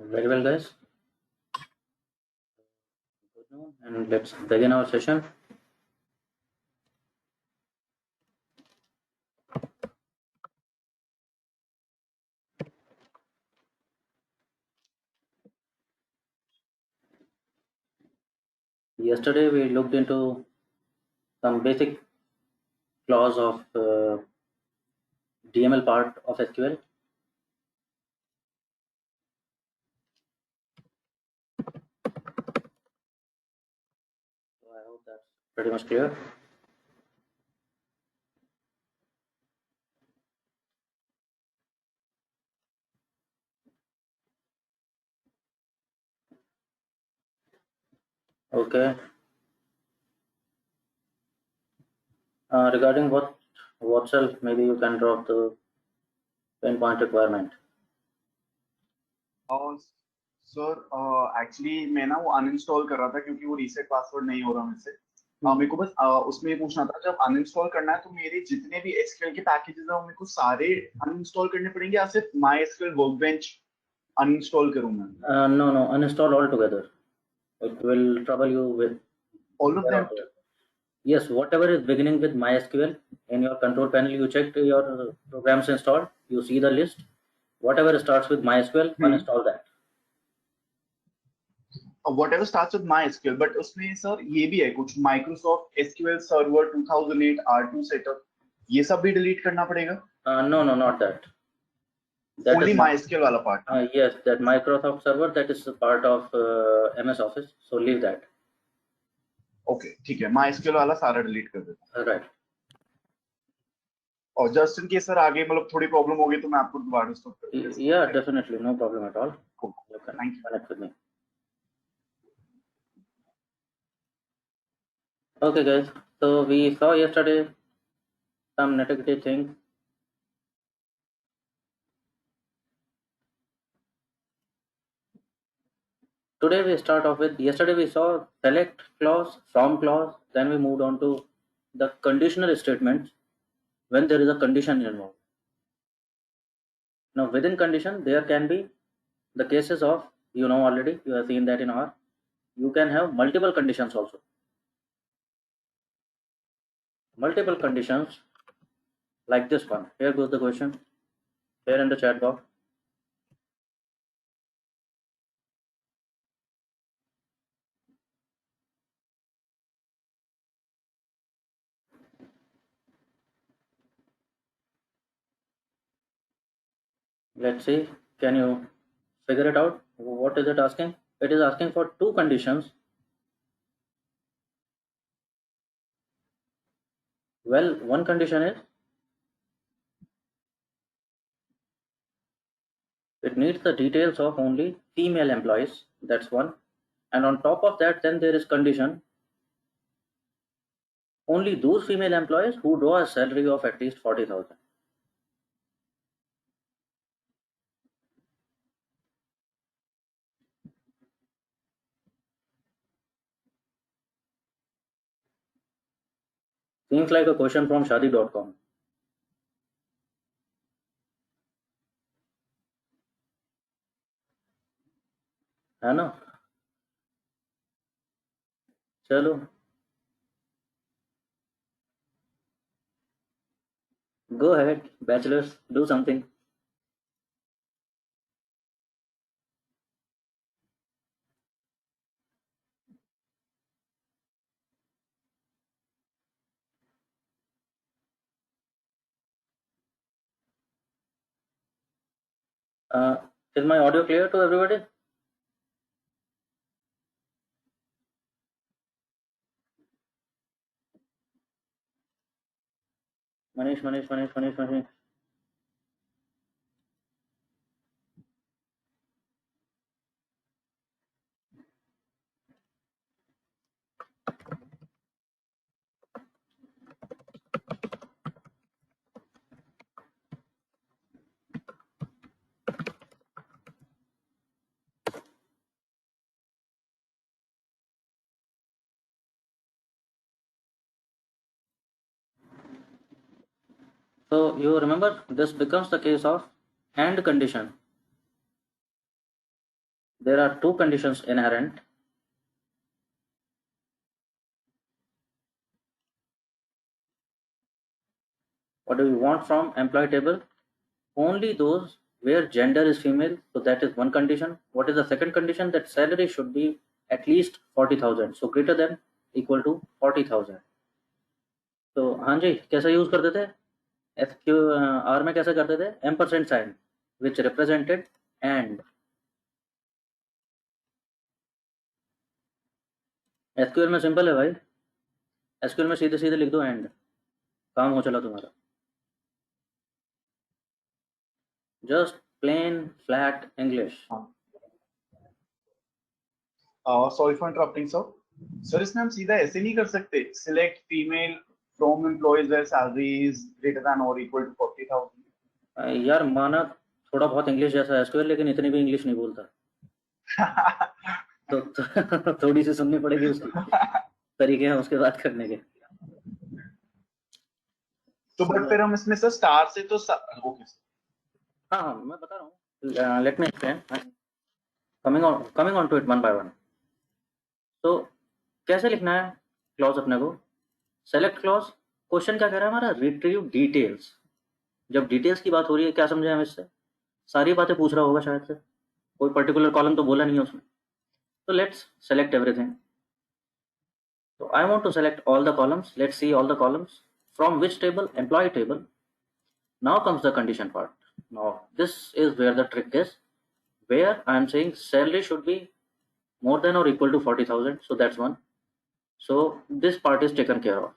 Very well, guys. Good noon, and let's begin our session. Yesterday, we looked into some basic flaws of DML part of SQL. So I hope that's pretty much clear. Okay. Regarding what else, maybe you can drop the pain point requirement. और sir actually मैं ना वो uninstall कर रहा था क्योंकि वो reset password नहीं हो रहा मेरे से। मेरे को बस उसमें ये पूछना था, जब अनइंस्टॉल करना है तो मेरे जितने भी एसक्यूएल के पैकेजेस हैं वो मेरे को सारे अनइंस्टॉल करने पड़ेंगे या सिर्फ माई एसक्यूएल वर्कबेंच अनइंस्टॉल करूं मैं? No, uninstall altogether. It will trouble you with all of here or them? there. Yes, whatever is beginning with MySQL in your control panel, you checked your programs installed. You see the list. Whatever starts with MySQL, uninstall that. Whatever starts with my SQL, but उसमें sir ये भी है कुछ Microsoft SQL server 2008 R2 setup, ये सब भी delete करना पड़ेगा? No, not that. That only is my not. SQL वाला part? Yes, that Microsoft server, that is a part of MS Office. So leave that. Okay ठीक है, my SQL वाला सारा डिलीट कर देता Right. हूँ। और जस्ट इन केस सर आगे मतलब थोड़ी प्रॉब्लम होगी तो मैं आपको दोबारा स्टॉप कर दूंगा। Yeah, definitely. No problem at all. Cool. You can Thank you. connect with me. Okay, guys. So we saw yesterday some nitty-gritty things. Today we start off with, yesterday we saw select clause, from clause, then we moved on to the conditional statements when there is a condition involved. Now within condition there can be the cases of, you know already, you have seen that in R, you can have multiple conditions also. Multiple conditions like this one. Here goes the question, here in the chat box. Let's see, can you figure it out? What is it asking? It is asking for two conditions. Well, one condition is it needs the details of only female employees. That's one. And on top of that, then there is condition only those female employees who draw a salary of at least 40,000. Seems like a question from shadi.com. है ना? चलो, go ahead, bachelors, do something. Uh, is my audio clear to everybody? Manish. So you remember this becomes the case of and condition. there are two conditions inherent. What do we want from employee table? Only those where gender is female, so that is one condition. What is the second condition? That salary should be at least 40,000, so greater than equal to 40,000. तो हाँ जी, कैसे use करते थे? S Q R में कैसे करते थे? M percent sign which represented and. SQL में सिंपल है भाई, एसक्यूएल में सीधे सीधे लिख दो एंड, काम हो चला तुम्हारा। Just plain flat English. Sorry for interrupting sir. Sir इसमें हम सीधा ऐसे नहीं कर सकते, select female from employees where salary is greater than और इक्वल टू 40,000? यार माना थोड़ा बहुत इंग्लिश जैसा है एसक्यूएल, लेकिन इतनी भी इंग्लिश नहीं बोलता। तो थोड़ी सी सुननी पड़ेगी उसकी, तरीके हैं उसके बात करने के। तो बट फिर हम इसमें सर स्टार से तो ओके सर। हाँ हाँ मैं बता रहा हूँ, let me explain, coming on to it one by one. तो कैसे लिखना है क्लॉज अपने को? सेलेक्ट क्लॉज, क्वेश्चन क्या कह रहा है हमारा? Retrieve details. जब डिटेल्स की बात हो रही है, क्या समझे हम इससे? सारी बातें पूछ रहा होगा शायद से, कोई पर्टिकुलर कॉलम तो बोला नहीं है उसमें। तो let's select everything. So I want to select all the columns. Let's see all the columns. From which table? Employee table. Now comes the condition part. Now this is where the trick is, where I am saying salary should be more than or equal to 40,000. So that's one. So this part is taken care of.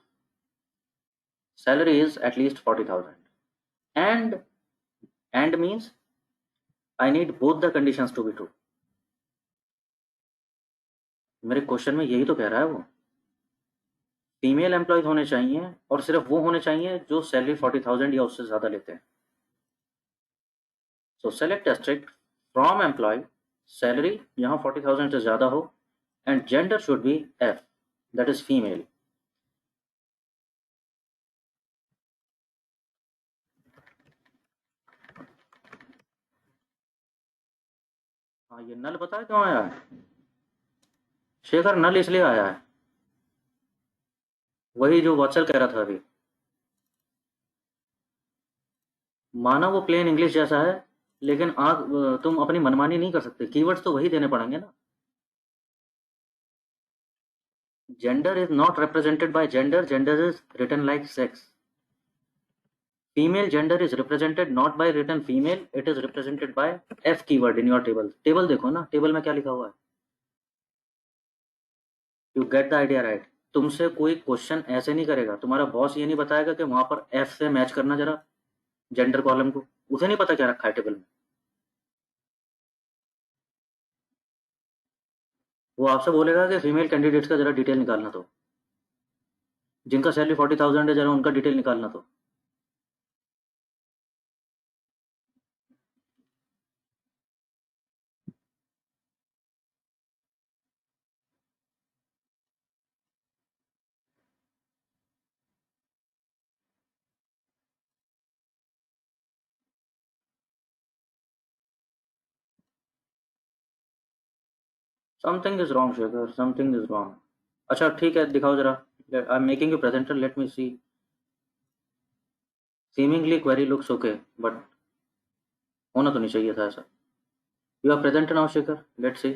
Salary is at least 40,000. And means I need both the conditions to be true. मेरे question में यही तो कह रहा है वो, female employees होने चाहिए और सिर्फ वो होने चाहिए जो सैलरी 40,000 या उससे ज्यादा लेते हैं। So select asterisk from employ, salary यहाँ 40,000 से ज्यादा हो, and gender should be F, that is female. हाँ ये नल पता है क्यों आया है शेखर? नल इसलिए आया है, वही जो वत्सल कह रहा था अभी। माना वो प्लेन इंग्लिश जैसा है, लेकिन तुम अपनी मनमानी नहीं कर सकते, कीवर्ड्स तो वही देने पड़ेंगे ना। Gender is not represented by gender, gender is written like sex. Female gender is represented not by written female, it is represented by F keyword in your table. Table देखो ना, टेबल में क्या लिखा हुआ है? You get the idea right? तुमसे कोई question ऐसे नहीं करेगा, तुम्हारा बॉस ये नहीं बताएगा कि वहां पर F से मैच करना जरा जेंडर कॉलम को, उसे नहीं पता क्या रखा है टेबल में। वो आपसे बोलेगा कि फीमेल कैंडिडेट्स का जरा डिटेल निकालना, तो जिनका सैलरी 40,000 है जरा उनका डिटेल निकालना। तो something is wrong Shekhar, something is wrong. अच्छा ठीक है, दिखाओ जरा। I am making you presenter, let me see. Seemingly query looks okay, but होना तो नहीं चाहिए था ऐसा। You are present now Shekhar, let's see.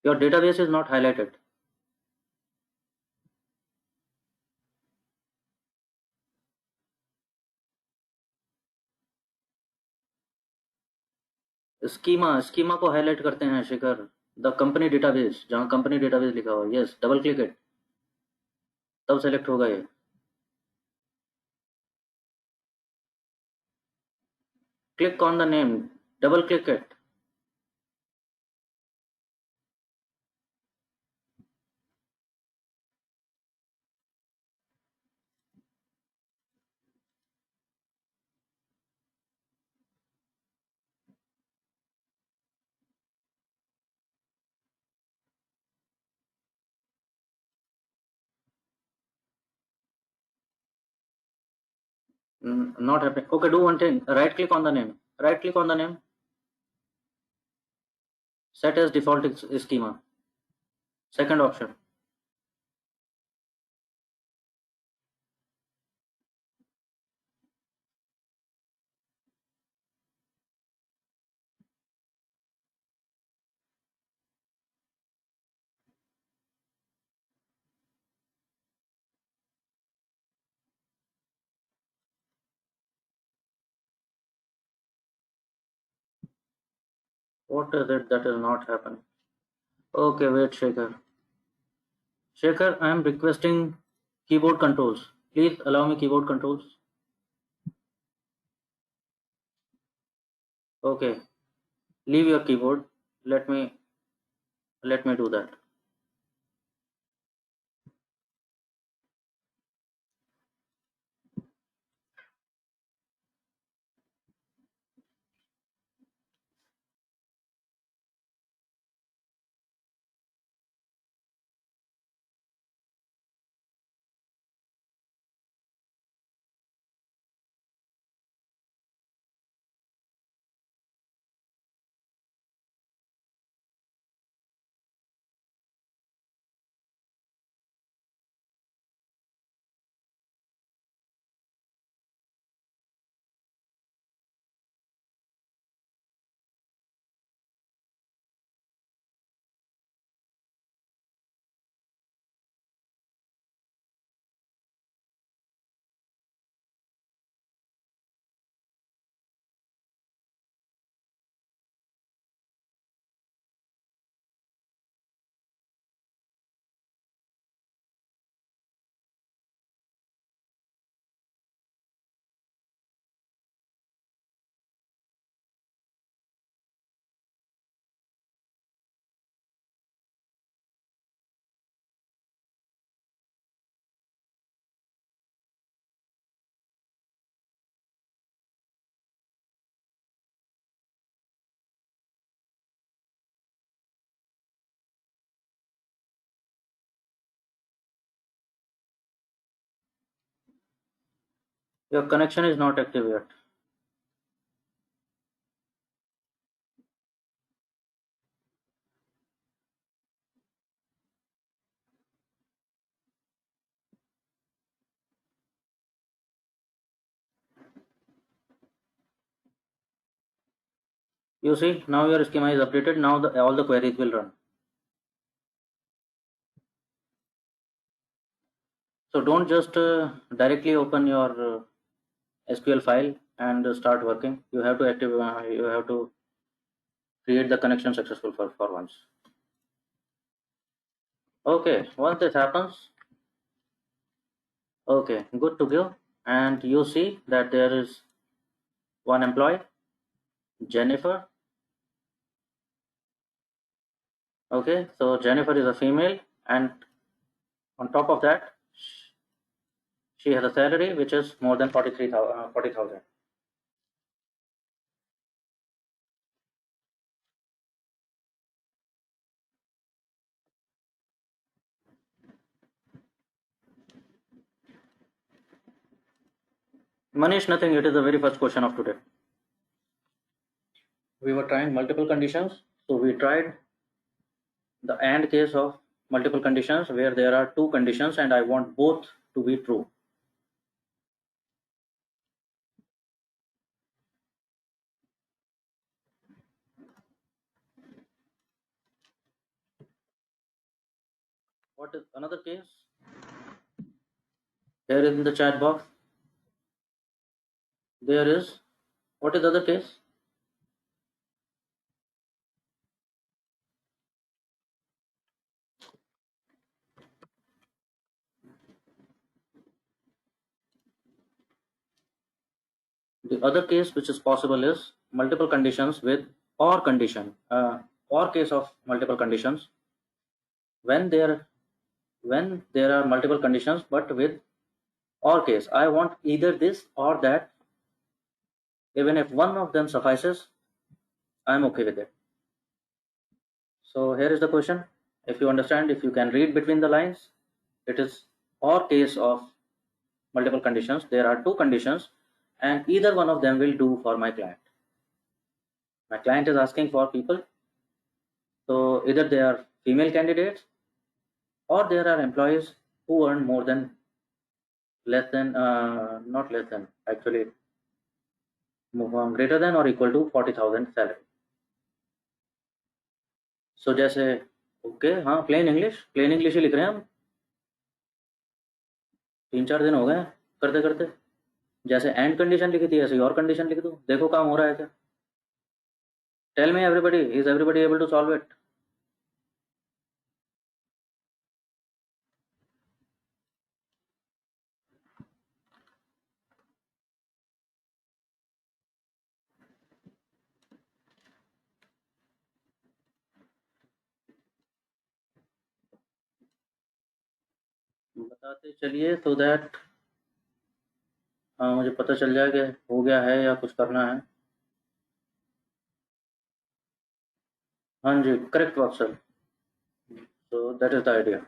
Your database is not highlighted. Schema को हाईलाइट करते हैं शेखर। द कंपनी डेटाबेस, जहाँ कंपनी डेटाबेस लिखा हुआ है, यस डबल क्लिक इट, तब सेलेक्ट होगा ये। Click on the name, double click it. Not happening. Okay, do one thing. Right click on the name. Right click on the name. Set as default schema. Second option. What is it that is not happening? Okay, wait, Shekhar. Shekhar, I am requesting keyboard controls. Please allow me keyboard controls. Okay, leave your keyboard. Let me do that. Your connection is not active yet. You see, now your schema is updated. Now all the queries will run. So don't just directly open your SQL file and start working. You have to you have to create the connection successful for once. Okay, once this happens, okay, good to go. And you see that there is one employee, Jennifer. Okay, so Jennifer is a female, and on top of that, she has a salary which is more than 40,000. Manish, nothing. It is the very first question of today. We were trying multiple conditions, so we tried the AND case of multiple conditions where there are two conditions and I want both to be true. What is another case? Here is in the chat box. There is, what is the other case? The other case which is possible is multiple conditions with OR condition, OR case of multiple conditions. When there are multiple conditions but with OR case, I want either this or that. Even if one of them suffices, I'm okay with it. So here is the question. If you understand, if you can read between the lines, it is OR case of multiple conditions. There are two conditions. and either one of them will do for my client. My client is asking for people, so either they are female candidates or there are employees who earn more than less than not less than actually greater than or equal to 40,000 salary. सो जैसे okay हाँ plane English ही लिख रहे हैं हम 3-4 दिन हो गए करते करते जैसे एंड कंडीशन लिखी थी ऐसे ही और कंडीशन लिख दो देखो काम हो रहा है क्या tell me everybody is everybody able to solve it बताते चलिए सो दैट हाँ मुझे पता चल जाए कि हो गया है या कुछ करना है हाँ जी correct work sir so that is the idea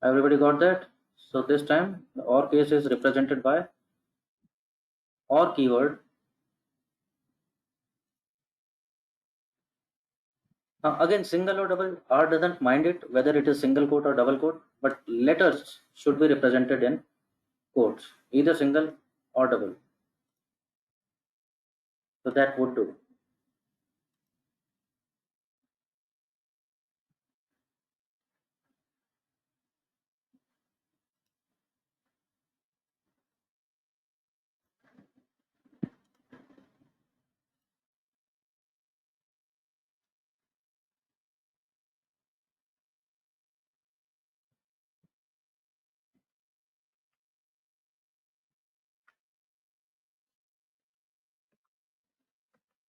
everybody got that so this time the or case is represented by or keyword. Again, single or double, R doesn't mind it whether it is single quote or double quote, but letters should be represented in quotes, either single or double. So that would do.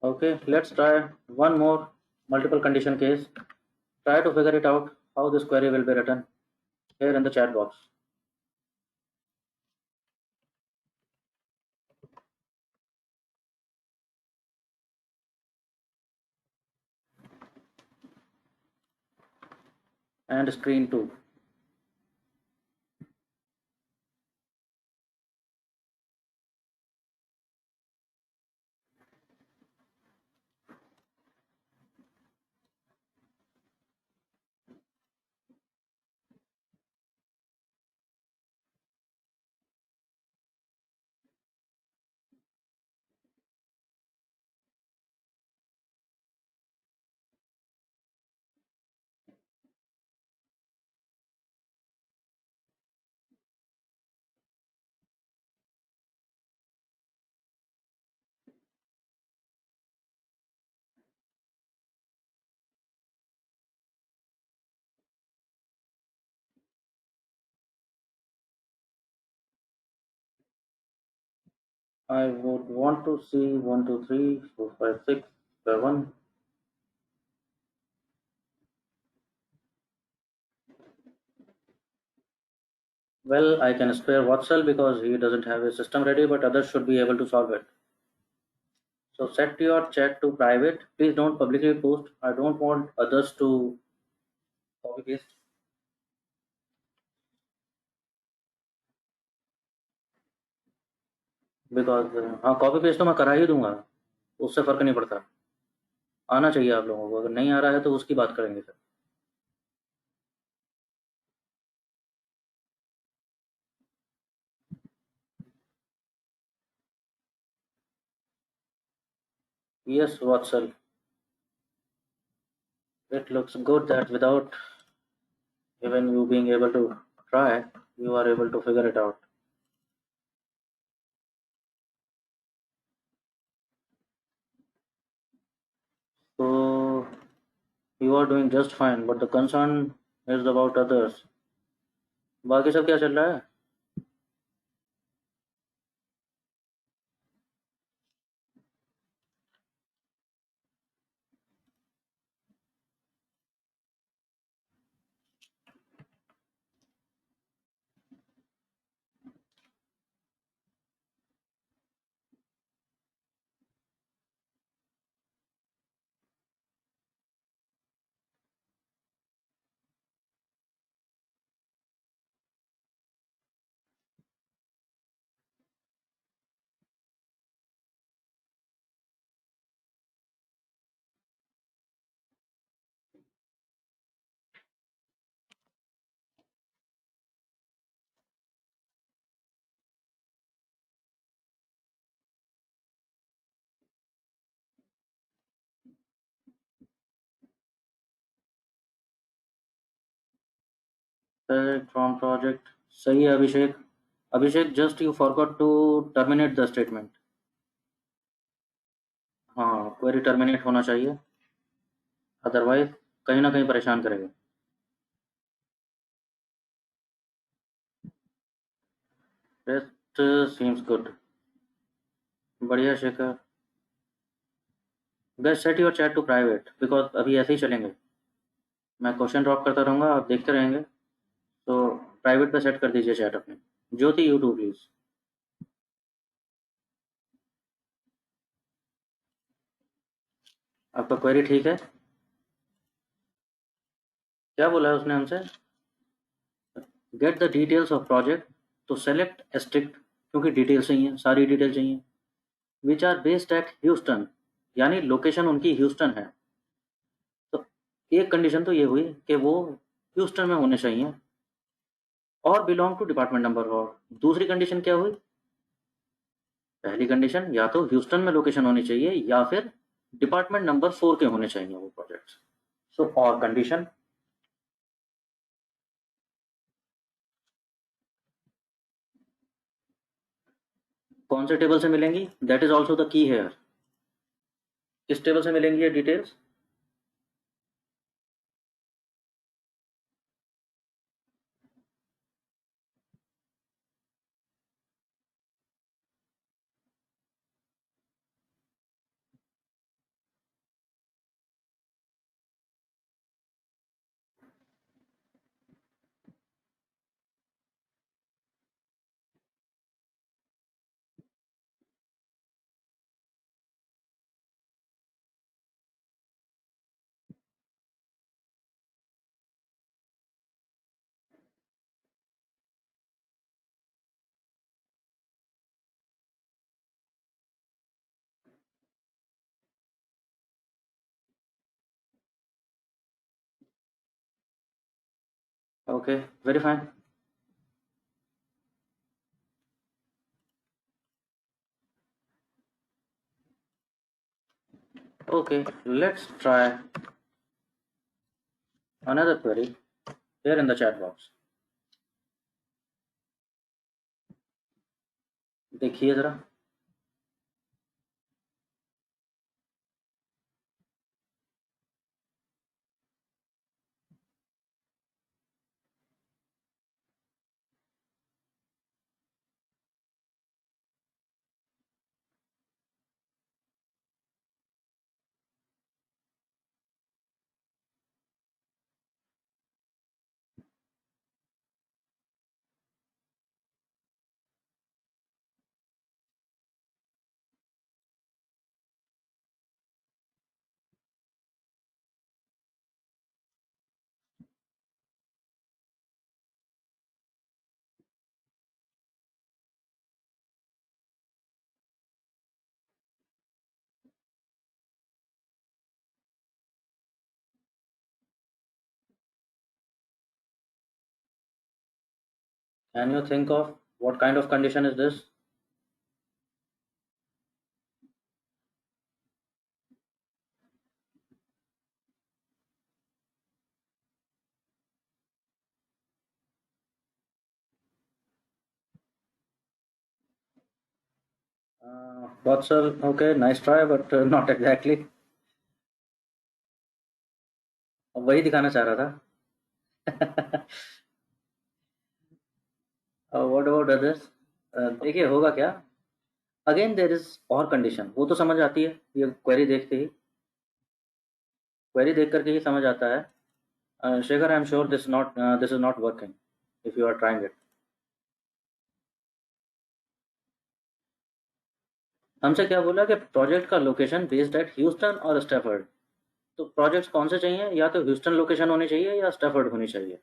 Okay, let's try one more multiple condition case. Try to figure it out how this query will be written here in the chat box. And screen 2. I would want to see 1, 2, 3, 4, 5, 6, 7. Well, I can spare Watsal because he doesn't have his system ready, but others should be able to solve it. So set your chat to private. Please don't publicly post. I don't want others to copy paste. Because हाँ copy paste तो मैं करा ही दूंगा उससे फ़र्क नहीं पड़ता आना चाहिए आप लोगों को अगर नहीं आ रहा है तो उसकी बात करेंगे sir yes Vatsal it looks good that without even you being able to try you are able to figure it out so you are doing just fine but the concern is about others बाकी सब क्या चल रहा है from project, सही है Abhishek. Abhishek, just you forgot to terminate the statement. हाँ, query terminate होना चाहिए, अदरवाइज कहीं ना कहीं परेशान करेगा। Rest seems good. बढ़िया Shekhar. Guess set your chat to private, because अभी ऐसे ही चलेंगे। मैं क्वेश्चन ड्रॉप करता रहूँगा, आप देखते रहेंगे, तो प्राइवेट पे सेट कर दीजिए चैट अपने। Jyoti, YouTube please. आपका क्वेरी ठीक है? क्या बोला है उसने हमसे? Get the details of project, तो सेलेक्ट एस्ट्रिक्ट, क्योंकि डिटेल चाहिए, सारी डिटेल चाहिए। Which are based at Houston, यानी लोकेशन उनकी ह्यूस्टन है। तो एक कंडीशन तो ये हुई कि वो ह्यूस्टन में होने चाहिए और बिलोंग टू डिपार्टमेंट नंबर 4। दूसरी कंडीशन क्या हुई? पहली कंडीशन या तो ह्यूस्टन में लोकेशन होनी चाहिए या फिर डिपार्टमेंट नंबर 4 के होने चाहिए वो प्रोजेक्ट्स। सो और कंडीशन कौन से टेबल से मिलेंगी? That is also the key here. किस टेबल से मिलेंगी ये details? Okay, very fine. Okay, let's try another query here in the chat box. देखिए जरा। Can you think of what kind of condition is this? Vatsal, okay, nice try, but not exactly. वही दिखाना चाह रहा था। What about others? देखिए होगा क्या। अगेन देर इज और कंडीशन, वो तो समझ आती है ये क्वेरी देखते ही, क्वेरी देख करके ही समझ आता है। Shekhar, I am sure this is not working if you are trying it. हमसे क्या बोला कि प्रोजेक्ट का लोकेशन बेस्ड एट ह्यूस्टन और स्टैफर्ड। तो प्रोजेक्ट्स कौन से चाहिए? या तो ह्यूस्टन लोकेशन होनी चाहिए या स्टैफर्ड होनी चाहिए।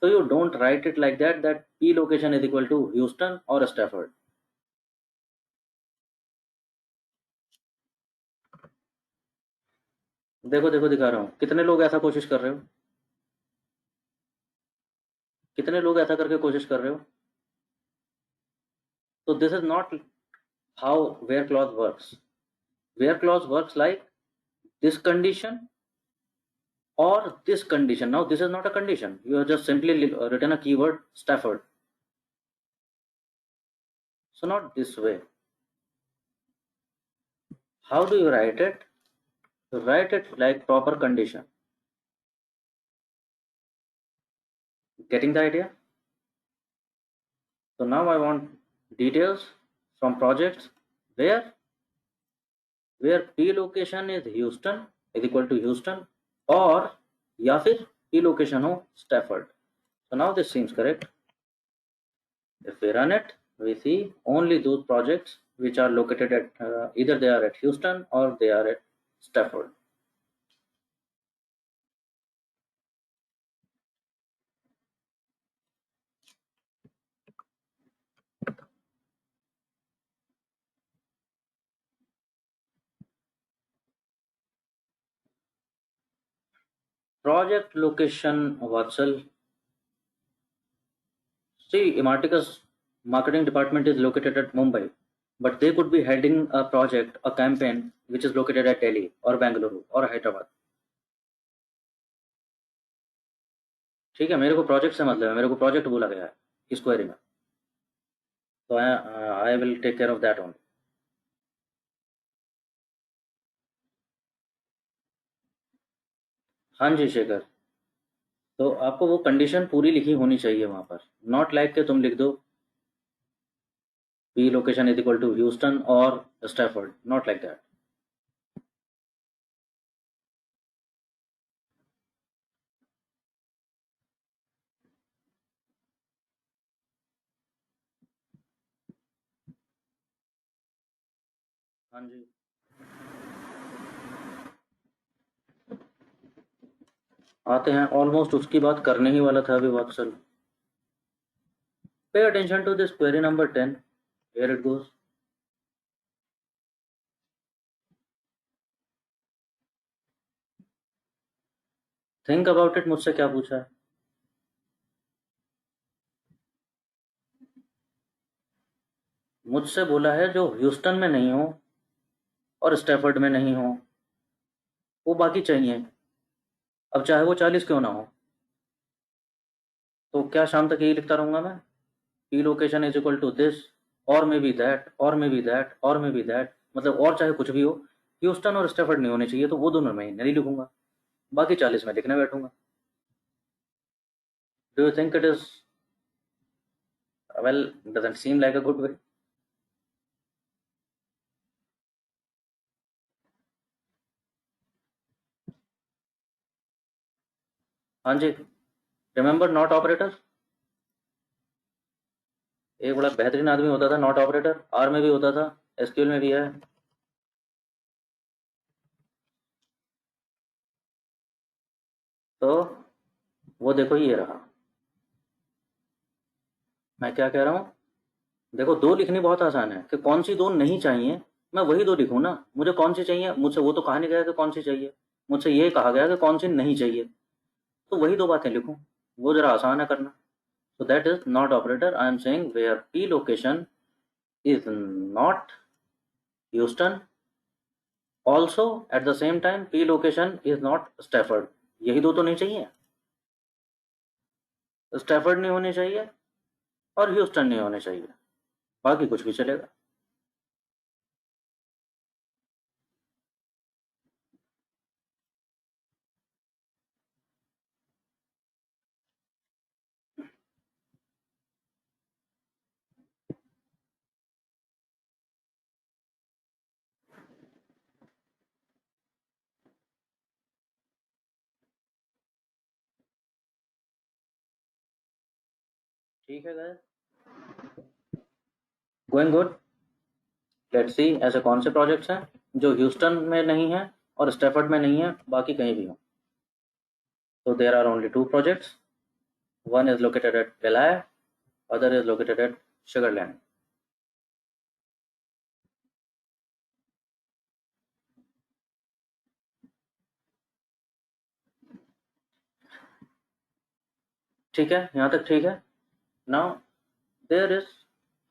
तो you don't write it like that P location is equal to Houston और स्टैफर्ड। देखो देखो दिखा रहा हूँ, कितने लोग ऐसा कोशिश कर रहे हो? कितने लोग ऐसा करके कोशिश कर रहे हो? तो this is not how where clause works. Where clause works like this condition or this condition. Now this is not a condition, you have just simply written a keyword Stafford. So not this way. How do you write it? You write it like proper condition. Getting the idea? So now I want details from projects where P location is Houston is equal to Houston, or या फिर P location हो Stafford. So now this seems correct. If we run it, we see only those projects which are located at either they are at Houston or they are at Stafford. Project location Vatsal. See, Emarticus marketing department is located at Mumbai, but they could be heading a project, a campaign which is located at Delhi or Bangalore or Hyderabad. ठीक है, मेरे को project से मतलब है, मेरे को project बोला गया है इस क्वेरी में, तो I will take care of that only. हाँ जी शेखर, तो आपको वो कंडीशन पूरी लिखी होनी चाहिए वहां पर, नॉट लाइक के तुम लिख दो P location is equal to Houston और स्टैफर्ड, नॉट लाइक दैट. हाँ जी, आते हैं, ऑलमोस्ट उसकी बात करने ही वाला था अभी Vatsal. Pay attention to this query number 10. Here it goes. Think about it. मुझसे क्या पूछा है? मुझसे बोला है जो ह्यूस्टन में नहीं हो और स्टैफर्ड में नहीं हो, वो बाकी चाहिए. अब चाहे वो 40 क्यों ना हो, तो क्या शाम तक यही लिखता रहूंगा मैं? P location is equal to this और मे बी दैट और मे बी दैट और मे बी दैट, मतलब और चाहे कुछ भी हो, ह्यूस्टन और स्टैफर्ड नहीं होने चाहिए, तो वो दोनों मैं नहीं लिखूंगा, बाकी 40 में लिखने बैठूंगा. Do you think it is well, doesn't seem like a good way? हाँ जी, रिमेंबर नॉट ऑपरेटर. एक बड़ा बेहतरीन आदमी होता था नॉट ऑपरेटर, आर में भी होता था, एसक्यूएल में भी है. तो वो देखो ये रहा. मैं क्या कह रहा हूँ, देखो दो लिखनी बहुत आसान है, कि कौन सी दो नहीं चाहिए, मैं वही दो लिखूँ ना. मुझे कौन सी चाहिए, मुझसे वो तो कहा नहीं गया कि कौन सी चाहिए, मुझसे ये कहा गया कि कौन सी नहीं चाहिए, तो वही दो बातें लिखूँ, वो जरा आसान है करना. So that is not operator. I am saying where P location is not Houston. Also at the same time P location is not Stafford. यही दो तो नहीं चाहिए, स्टैफर्ड नहीं होने चाहिए और ह्यूस्टन नहीं होने चाहिए, बाकी कुछ भी चलेगा. ठीक है guys, going good. Let's see ऐसे कौन से प्रोजेक्ट्स हैं जो ह्यूस्टन में नहीं है और स्टैफर्ड में नहीं है, बाकी कहीं भी हो. So there are only two projects. One is located at Belaya, other is located at Sugarland. ठीक है, यहाँ तक ठीक है. Now there is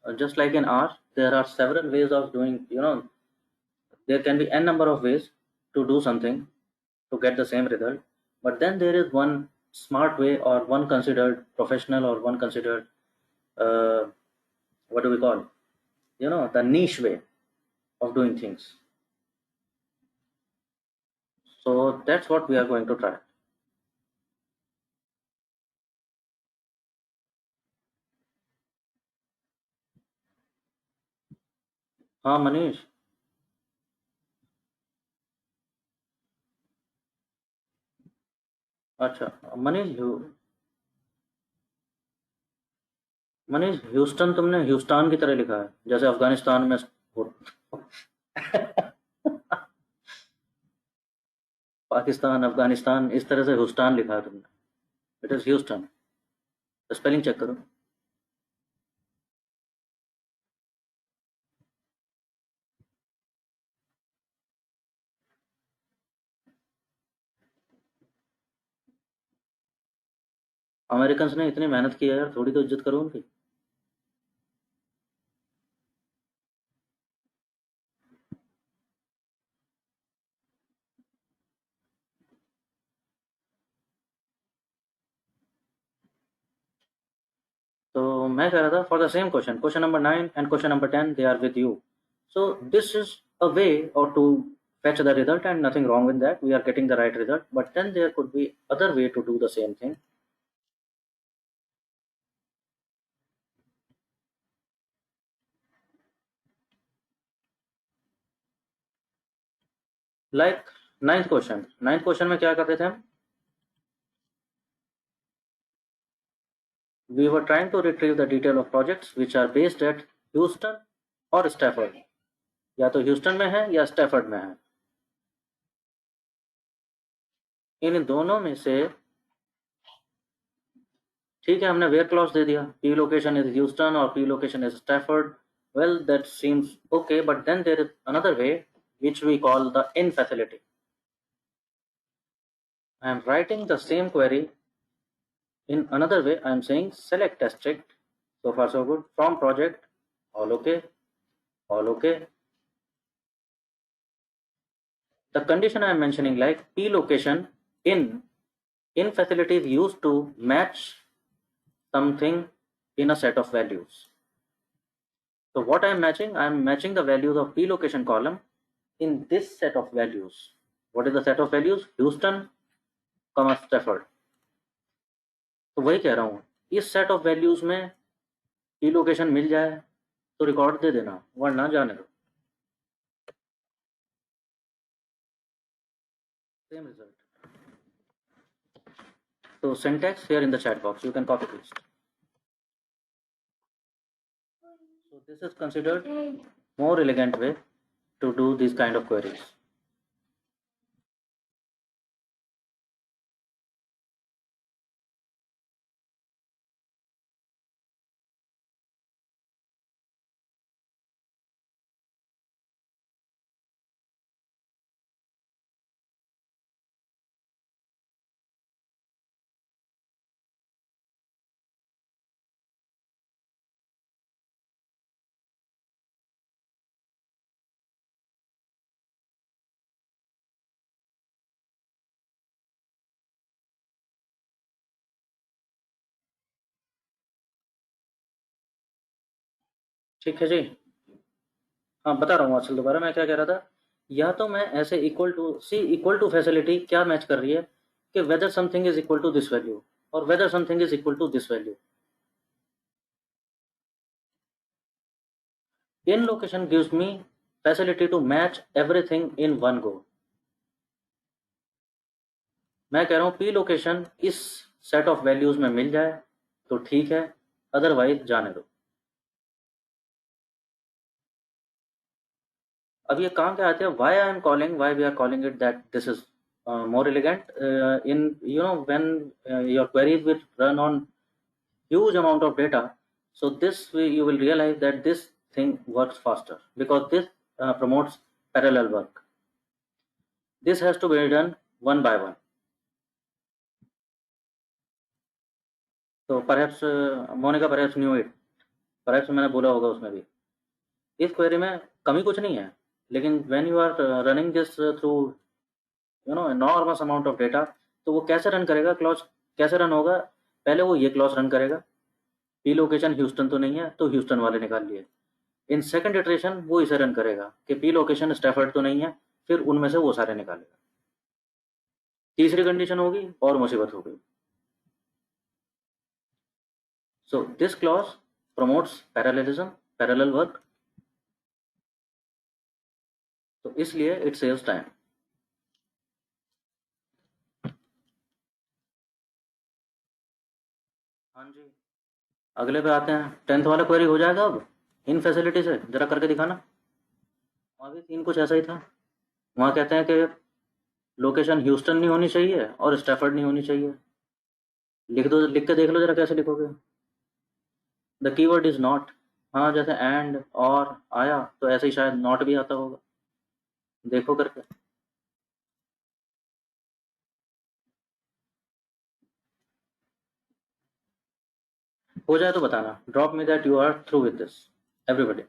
just like in R, there are several ways of doing, there can be n number of ways to do something to get the same result. But then there is one smart way, or one considered professional, or one considered what do we call, the niche way of doing things. So that's what we are going to try. हाँ मनीष. अच्छा Manish, Manish Houston तुमने Houston की तरह लिखा है, जैसे अफगानिस्तान में हो. पाकिस्तान, अफगानिस्तान, इस तरह से ह्यूस्टान लिखा है तुमने. It is Houston. Spelling check करो. अमेरिकन ने इतनी मेहनत की है यार, थोड़ी तो इज्जत करो उनकी. तो मैं कह रहा था, for the same question, question number 9 and question number 10, they are with you. So this is a way or to fetch the result, and nothing wrong with that. We are getting the right result, but then there could be other way to do the same thing. Like ninth question. Ninth question में क्या करते थे हम? We were trying to retrieve the detail of projects which are based at Houston or Stafford. या तो Houston में है या स्टैफर्ड में है. इन दोनों में से ठीक है, हमने वेयर क्लॉज दे दिया. पी लोकेशन इज ह्यूस्टन और P location is Stafford. Well, that seems okay, but then there is another way which we call the in facility. I am writing the same query in another way. I am saying select district. So far so good. From project, all okay, all okay. The condition I am mentioning, like p location in facility is used to match something in a set of values. So what I am matching? I am matching the values of p location column in this set of values. What is the set of values? Houston, Stafford. तो वही कह रहा हूँ, इस set of values में P location मिल जाए तो record दे देना, वरना जाने दो. Same result. So syntax here in the chat box, you can copy paste. So this is considered more elegant way to do these kind of queries. ठीक है जी. हाँ बता रहा हूँ असल, दोबारा मैं क्या कह रहा था. या तो मैं ऐसे equal to C equal to facility क्या मैच कर रही है कि whether something is equal to this value और whether something is equal to this value. In location gives me facility to match everything in one go. मैं कह रहा हूँ पी लोकेशन इस सेट ऑफ वैल्यूज में मिल जाए तो ठीक है, अदरवाइज जाने दो. अब ये काम क्या आते हैं, why I am calling, why we are calling it that this is more elegant in when your queries will run on huge amount of data. So this way you will realize that this thing works faster because this promotes parallel work. This has to be done one by one. तो perhaps Monika perhaps knew it, perhaps मैंने बोला होगा उसमें भी. इस query में कमी कुछ नहीं है, लेकिन when you are running this through enormous amount of data, तो वो कैसे रन करेगा, क्लॉज कैसे रन होगा, पहले वो ये क्लॉज रन करेगा, पी लोकेशन ह्यूस्टन तो नहीं है तो ह्यूस्टन वाले निकाल लिए। इन सेकंड इटरेशन वो इसे रन करेगा कि पी लोकेशन स्टैफर्ड तो नहीं है, फिर उनमें से वो सारे निकालेगा। तीसरी कंडीशन होगी और मुसीबत हो गई। So this clause promotes parallelism, parallel work, तो इसलिए इट सेव्स टाइम। हाँ जी, अगले पे आते हैं। 10th वाला क्वेरी हो जाएगा अब इन फैसिलिटी से, जरा करके दिखाना। वहाँ भी सीन कुछ ऐसा ही था। वहाँ कहते हैं कि लोकेशन ह्यूस्टन नहीं होनी चाहिए और स्टैफर्ड नहीं होनी चाहिए। लिख दो, लिख के देख लो जरा कैसे लिखोगे। The keyword is not. हाँ, जैसे एंड और आया तो ऐसे ही शायद नॉट भी आता होगा, देखो करके। हो जाए तो बताना। Drop me that you are through with this everybody.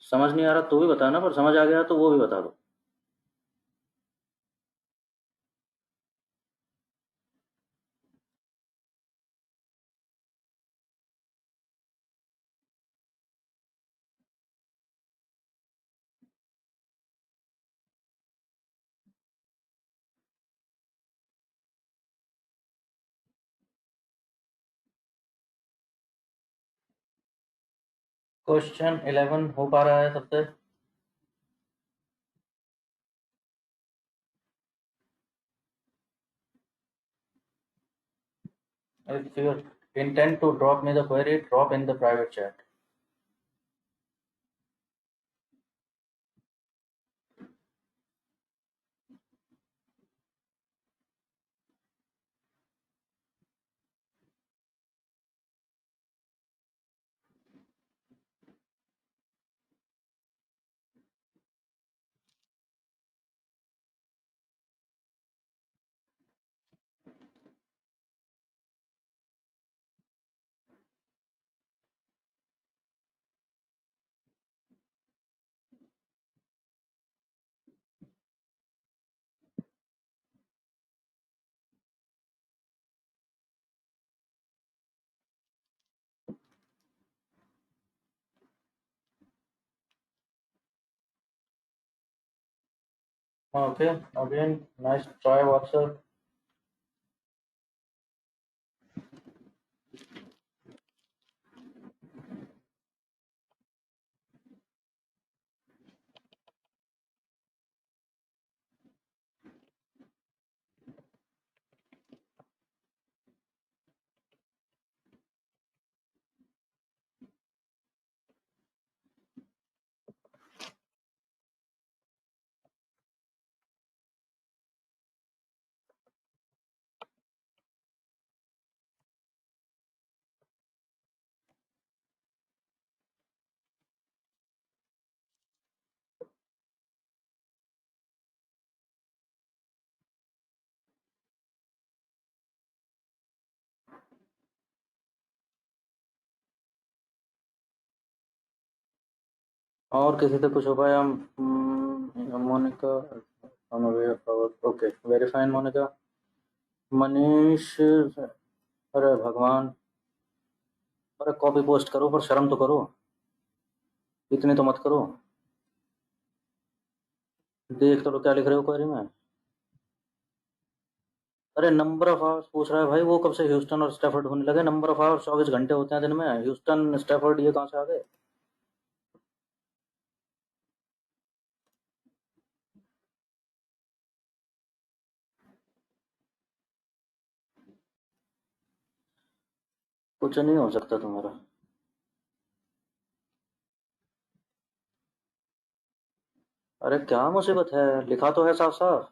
समझ नहीं आ रहा तो भी बताना, पर समझ आ गया तो वो भी बता दो। क्वेश्चन 11 हो पा रहा है सबसे? If you intend to drop me the query, drop in the private chat. Okay, again, nice try, WhatsApp. और किसी से कुछ हो पाया? Monica, okay, very fine Monica. Manish, अरे भगवान, अरे कॉपी पोस्ट करो पर शर्म तो करो, इतनी तो मत करो। देख तो लो क्या लिख रहे हो क्वेरी में। अरे नंबर ऑफ आवर्स पूछ रहा है भाई, वो कब से ह्यूस्टन और स्टैफर्ड होने लगे? नंबर ऑफ आवर्स 24 घंटे होते हैं दिन में, ह्यूस्टन स्टैफर्ड ये कहाँ से आ गए? कुछ नहीं हो सकता तुम्हारा। अरे क्या मुसीबत है, लिखा तो है साफ साफ,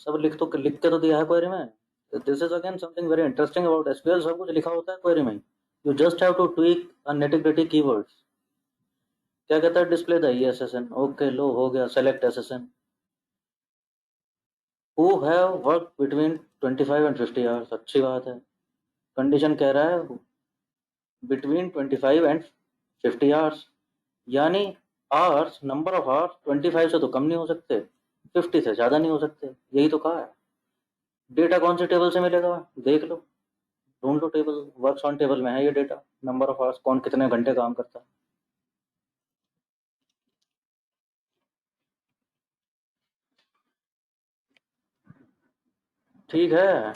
सब लिख के तो दिया है क्वेरी में। This is again something very interesting about SQL, सब कुछ लिखा होता है क्वेरी में। You just have to tweak a nitty gritty keywords. क्या कहता है? Display the SSN. ओके, लो हो गया, select SSN who have work between 25 and 50 hours. अच्छी बात है। कंडीशन कह रहा है बिटवीन 25 एंड 50 आवर्स, यानी आवर्स, नंबर ऑफ आवर्स 25 से तो कम नहीं हो सकते, 50 से ज़्यादा नहीं हो सकते, यही तो कहा है। डेटा कौन से टेबल से मिलेगा, देख लो, ढूंढ लो टेबल, वर्क्स ऑन टेबल में है ये डेटा, नंबर ऑफ आवर्स, कौन कितने घंटे काम करता है। ठीक है,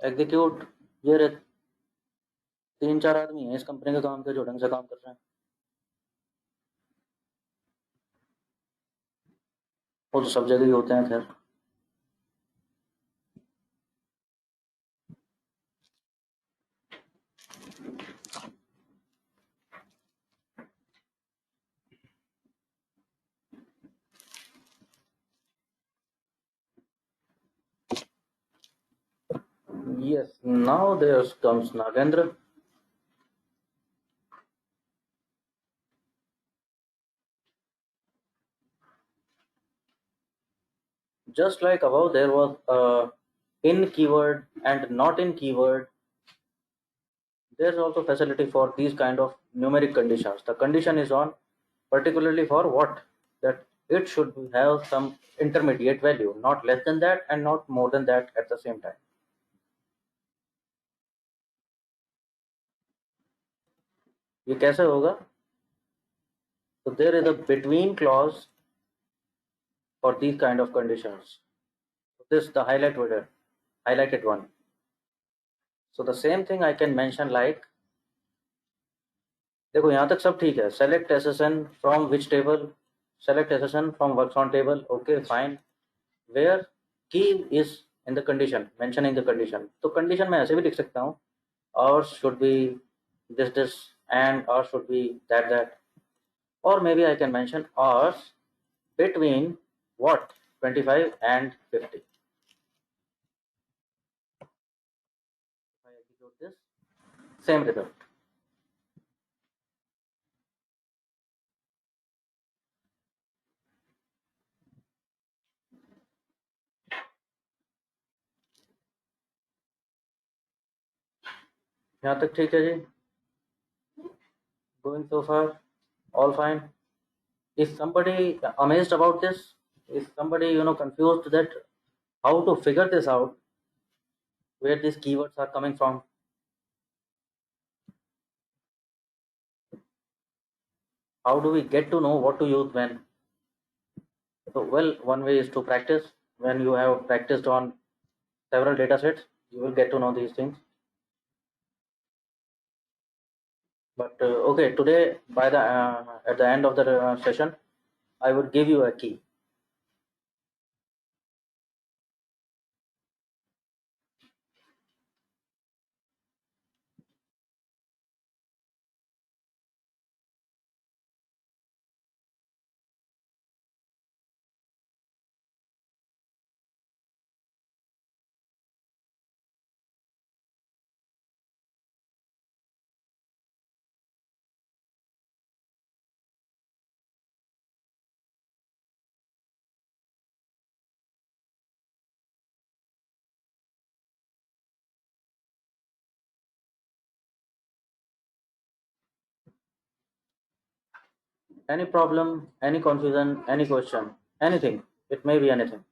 एग्जीक्यूट, ये रहे 3-4 आदमी हैं इस कंपनी के काम के जो ढंग से काम कर रहे हैं, वो तो सब जगह ही होते हैं खैर। Yes, now there comes Nagendra. Just like above, there was in keyword and not in keyword. There's also facility for these kind of numeric conditions. The condition is on particularly for what? That it should have some intermediate value, not less than that and not more than that at the same time. ये कैसे होगा? So there is a between clause for these kind of conditions. This the highlighted one. So the same thing I can mention like, देखो यहाँ तक सब ठीक है, select SSN from which table, select SSN from works on table, okay fine, where key is in the condition, mention in the condition. तो condition में ऐसे भी लिख सकता हूँ, और शुड बी दिस एंड और शुड बी दैट, और may be I can mention और between what 25 and 50। If I execute this, same result। यहाँ तक ठीक है जी, going so far all fine. Is somebody amazed about this? Is somebody confused that how to figure this out, where these keywords are coming from? How do we get to know what to use when? So well, one way is to practice. When you have practiced on several data sets, you will get to know these things. But okay, today by the at the end of the session, I would give you a key. Any problem, any confusion, any question, anything. It may be anything.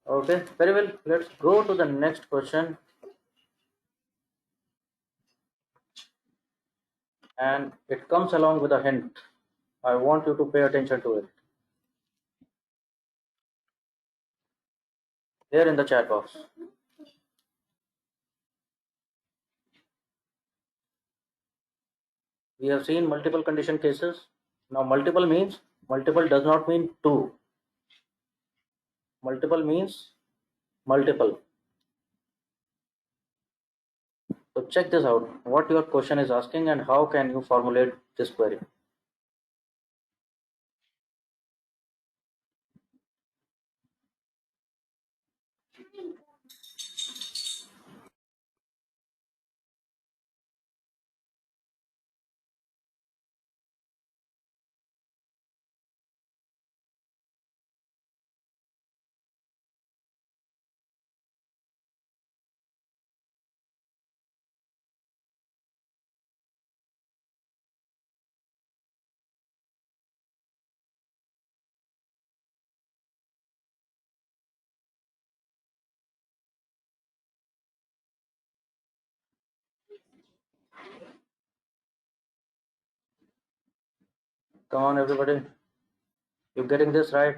Okay, very well. Let's go to the next question. And it comes along with a hint. I want you to pay attention to it. Here in the chat box. We have seen multiple condition cases. Now multiple means, multiple does not mean two. Multiple means multiple. So check this out, what your question is asking and how can you formulate this query. Come on, everybody. You getting this right?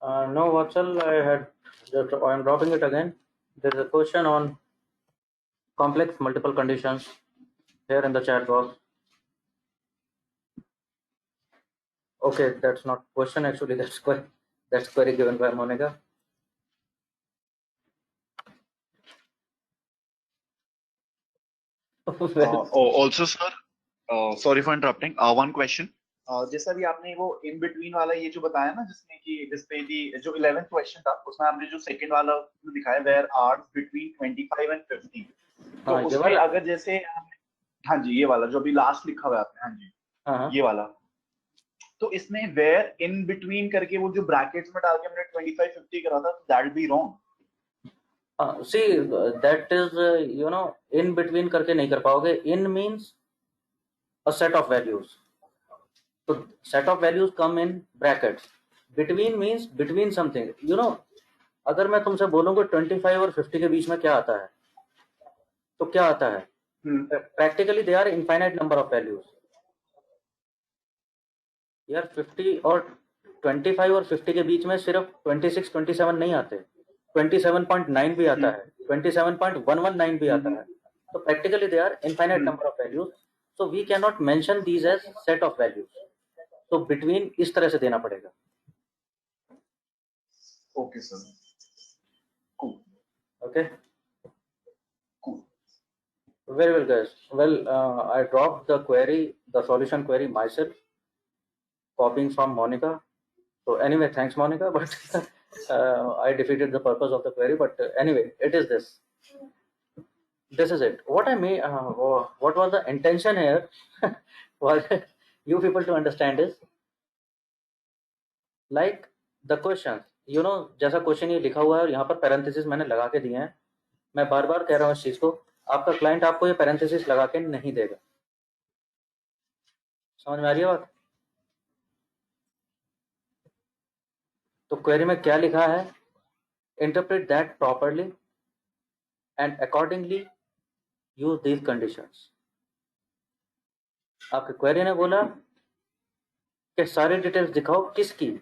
No, Vatsal, I'm dropping it again. There's a question on complex multiple conditions here in the chat box. Okay, that's not question actually. That's query given by Monica. Well, Also sir, sorry for interrupting. One question. जैसा अभी आपने वो in between वाला ये जो बताया ना, जिसमें कि जिसपे भी जो 11th क्वेश्चन था, उसमें आपने जो सेकंड वाला दिखाया वेयर आर्स बिटवीन 25 एंड 50, तो हाँ, ये उसमें वाला? अगर जैसे, हाँ जी ये वाला जो अभी लास्ट लिखा हुआ है आपने, हाँ जी हाँ, ये वाला, तो इसमें वेयर इन बिटवीन करके वो जो ब्रैकेट्स में डाल के हमने 25 50 करा था, that will be wrong. see, that is, in between करके नहीं कर पाओगे. In means a set of values. So set of values come in brackets. Between means between something. अगर मैं तुमसे बोलूंगा 25 और 50 के बीच में क्या आता है, तो क्या आता है? Practically they are infinite number of values. यार 50 और 25 और 50 के बीच में सिर्फ 26 27 नहीं आते, 27.9 भी आता है, 27.119 भी आता है. तो practically they are infinite number of values, so we cannot mention these as set of values. तो between इस तरह से देना पड़ेगा. Okay sir, cool. Okay, Cool. very well guys. Well, I dropped the query, the solution query myself, copying from Monica. So anyway, thanks Monica, but I defeated the purpose of the query. But anyway, it is this. This is it. What I mean, what was the intention here for you people to understand is like the questions. जैसा question ये लिखा हुआ है और यहाँ पर parenthesis मैंने लगा के दिए हैं. मैं बार बार कह रहा हूँ इस चीज को, आपका क्लाइंट आपको ये पैरेंथेसिस लगा के नहीं देगा. समझ में आ रही है बात? तो क्वेरी में क्या लिखा है? Interpret that properly and accordingly use these conditions. आपके क्वेरी ने बोला कि सारी डिटेल्स दिखाओ. किसकी?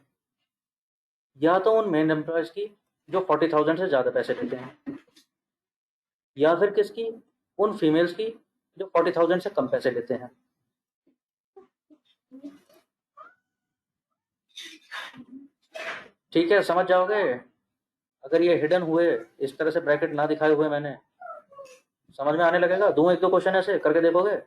या तो उन मेन एम्प्लॉयज की जो 40,000 से ज्यादा पैसे लेते हैं, या फिर किसकी? उन फीमेल्स की जो 40,000 से कम पैसे लेते हैं. ठीक है, समझ जाओगे. अगर ये हिडन हुए, इस तरह से ब्रैकेट ना दिखाए हुए मैंने, समझ में आने लगेगा. दूं एक दो क्वेश्चन ऐसे करके देखोगे.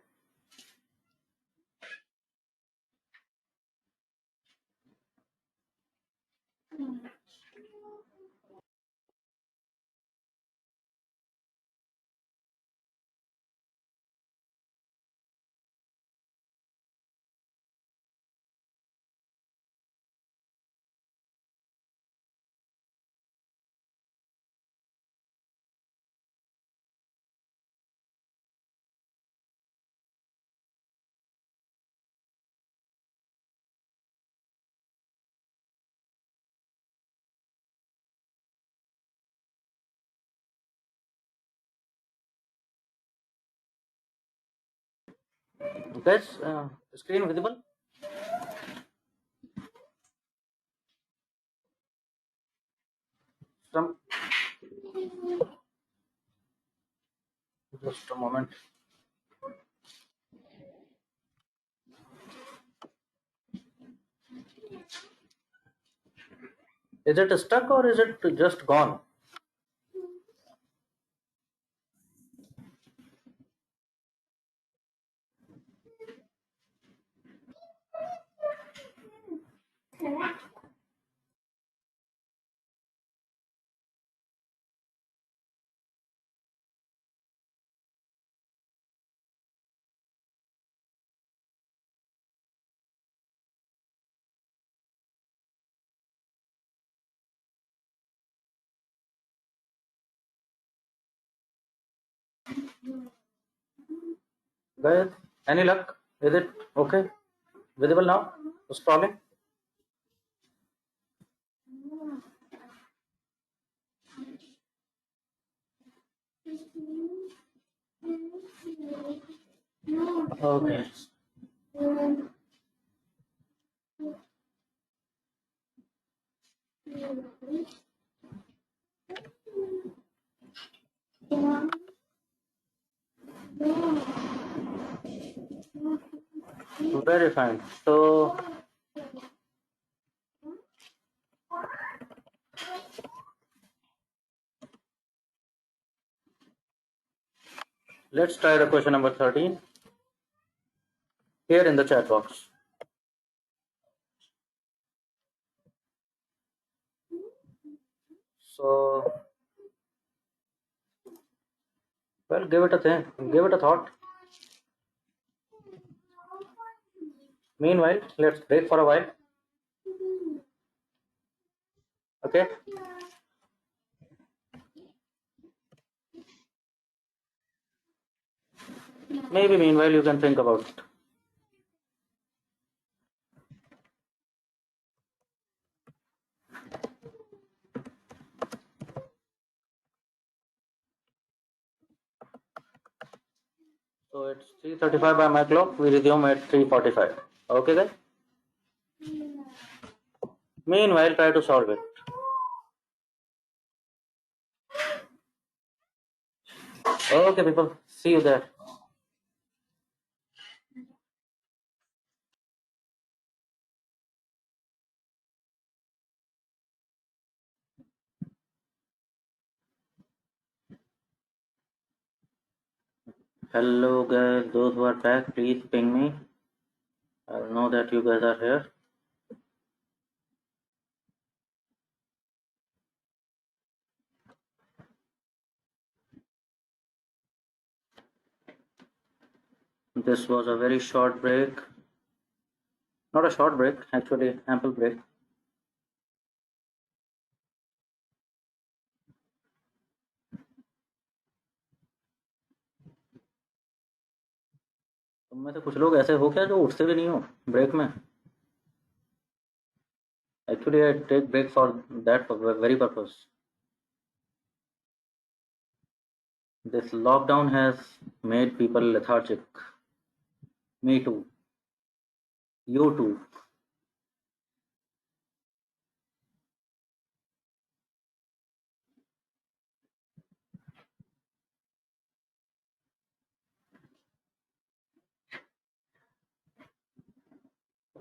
Guys, screen visible? Some just a moment. Is it stuck or is it just gone? Guys, any luck? Is it okay? Visible now? Scrolling? Okay. Very fine. So let's try the question number 13 here in the chat box. So, well, give it a thing, give it a thought. Meanwhile, let's break for a while. Okay. Maybe meanwhile you can think about it. So it's 3:35 by my clock. We resume at 3:45. Okay, guys. Meanwhile, try to solve it. Okay, people. See you there. Hello, guys. Those who are back, please ping me. I'll know that you guys are here. This was a very short break. Not a short break, actually, ample break. तुम में से कुछ लोग ऐसे हो क्या जो उठते भी नहीं हो ब्रेक में? Actually, I take break for that very purpose. This lockdown has made people lethargic. Me too. You too.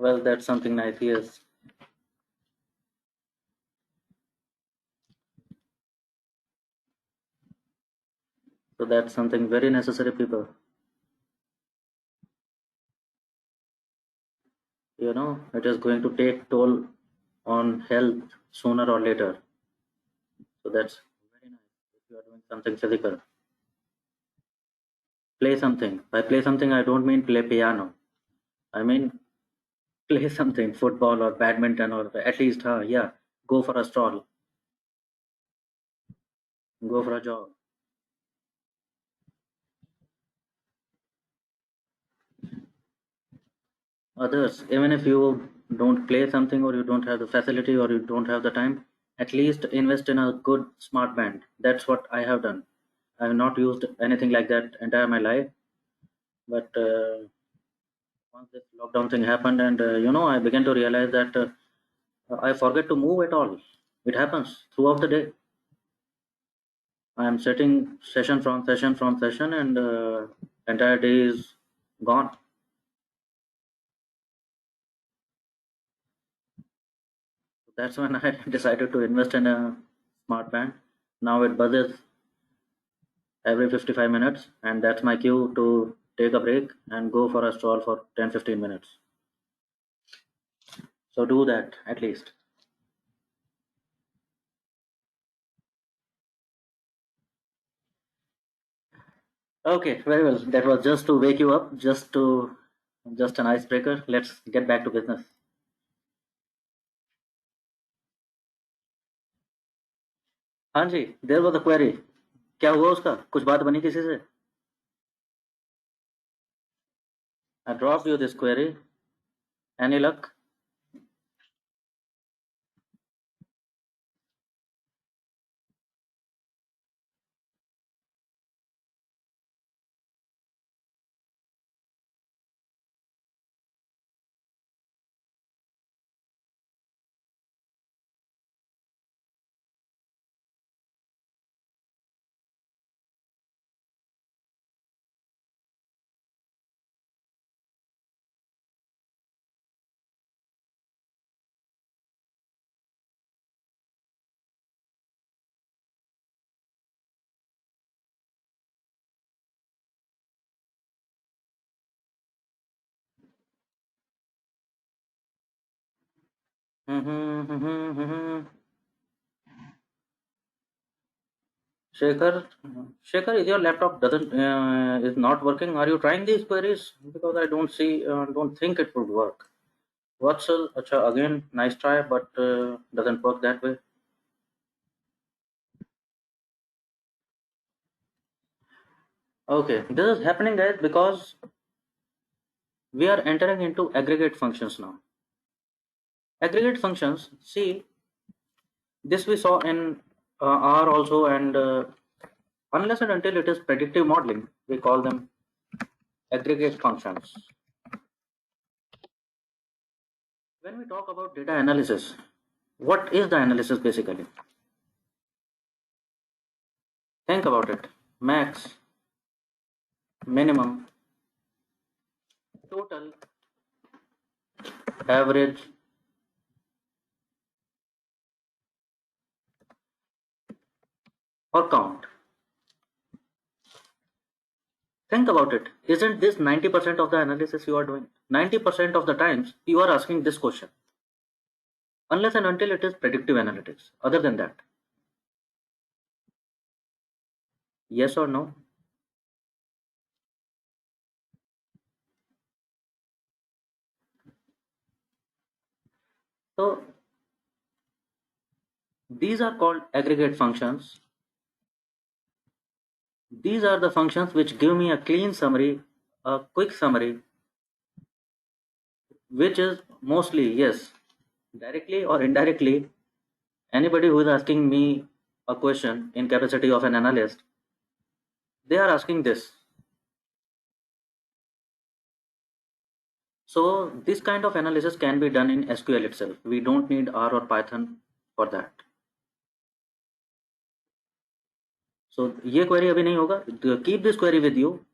Well, that's something nice. Yes. So that's something very necessary, people. You know, it is going to take toll on health sooner or later. So that's very nice if you are doing something physical. Play something. By play something, I don't mean play piano. I mean play something, football or badminton, or at least, yeah, go for a stroll, go for a jog. Others, even if you don't play something or you don't have the facility or you don't have the time, at least invest in a good smart band. That's what I have done. I have not used anything like that entire my life, but once this lockdown thing happened, and I began to realize that I forget to move at all. It happens throughout the day. I am sitting session from session, and entire day is gone. That's when I decided to invest in a smart band. Now it buzzes every 55 minutes, and that's my cue to take a break and go for a stroll for 10-15 minutes. So do that at least. Okay, very well. That was just to wake you up, just an icebreaker. Let's get back to business. हाँ जी, there was a query. क्या हुआ उसका? कुछ बात बनी किसी से? I dropped you this query. Any luck? Mm-hmm. Shekhar, Shekhar, is your laptop doesn't is not working? Are you trying these queries? Because I don't think it would work. Vatsal, acha, again, nice try, but doesn't work that way. Okay, this is happening, guys, because we are entering into aggregate functions now. Aggregate functions, see, this we saw in R also, and unless and until it is predictive modeling, we call them aggregate functions. When we talk about data analysis, what is the analysis basically? Think about it. Max, minimum, total, average, or count. Think about it. Isn't this 90% of the analysis you are doing? 90% of the times you are asking this question. Unless and until it is predictive analytics. Other than that, yes or no? So these are called aggregate functions. These are the functions which give me a clean summary, a quick summary, which is mostly, yes, directly or indirectly, anybody who is asking me a question in capacity of an analyst, they are asking this. So this kind of analysis can be done in SQL itself. We don't need R or Python for that. So ये query अभी नहीं होगा. Keep this query with you.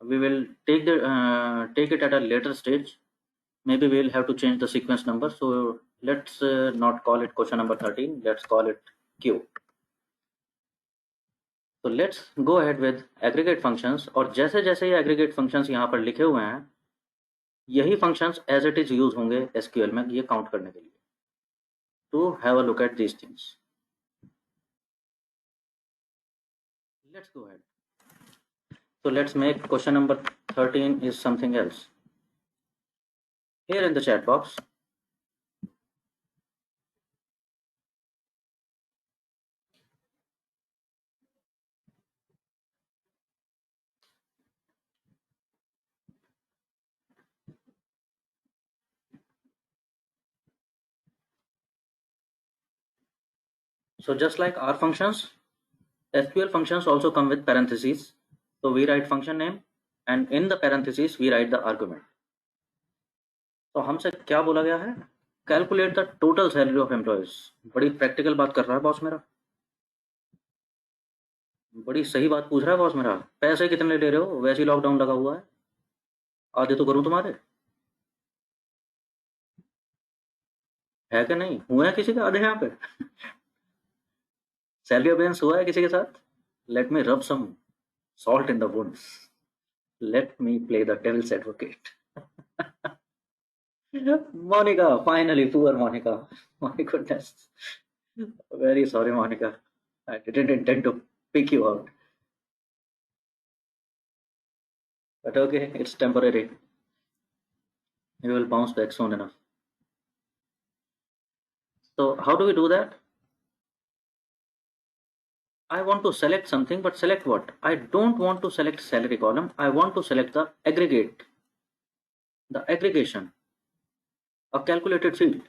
We will take it at a later stage. Maybe we will have to change the sequence number. So let's not call it question number 13. Let's call it Q. तो let's go ahead with aggregate functions. और जैसे जैसे ये aggregate functions यहाँ पर लिखे हुए हैं, यही functions as it is use होंगे एसक्यूएल में ये काउंट करने के लिए. To have a look at these things. Let's go ahead. So let's make question number 13 is something else. Here in the chat box, so just like R functions, SQL functions also come with parentheses. So we write function name, and in the parentheses we write the argument. तो हमसे क्या बोला गया है? Calculate the total salary of employees. बड़ी practical बात कर रहा है बॉस मेरा, बड़ी सही बात पूछ रहा है बॉस मेरा। पैसे कितने ले रहे हो? वैसे ही लॉकडाउन लगा हुआ है, आधे तो करूँ तुम्हारे, है कि नहीं? हुए हैं किसी के आधे यहाँ पे? सैलरी अवेंस हुआ है किसी के साथ? लेट मी रब सम salt in the wounds. Let me play the devil's advocate. Monica, finally, poor Monica. My goodness. Very sorry, Monica. I didn't intend to pick you out. But okay, it's temporary. You will bounce back soon enough. So, how do we do that? I want to select something, but select what? I don't want to select salary column. I want to select the aggregate, the aggregation, a calculated field.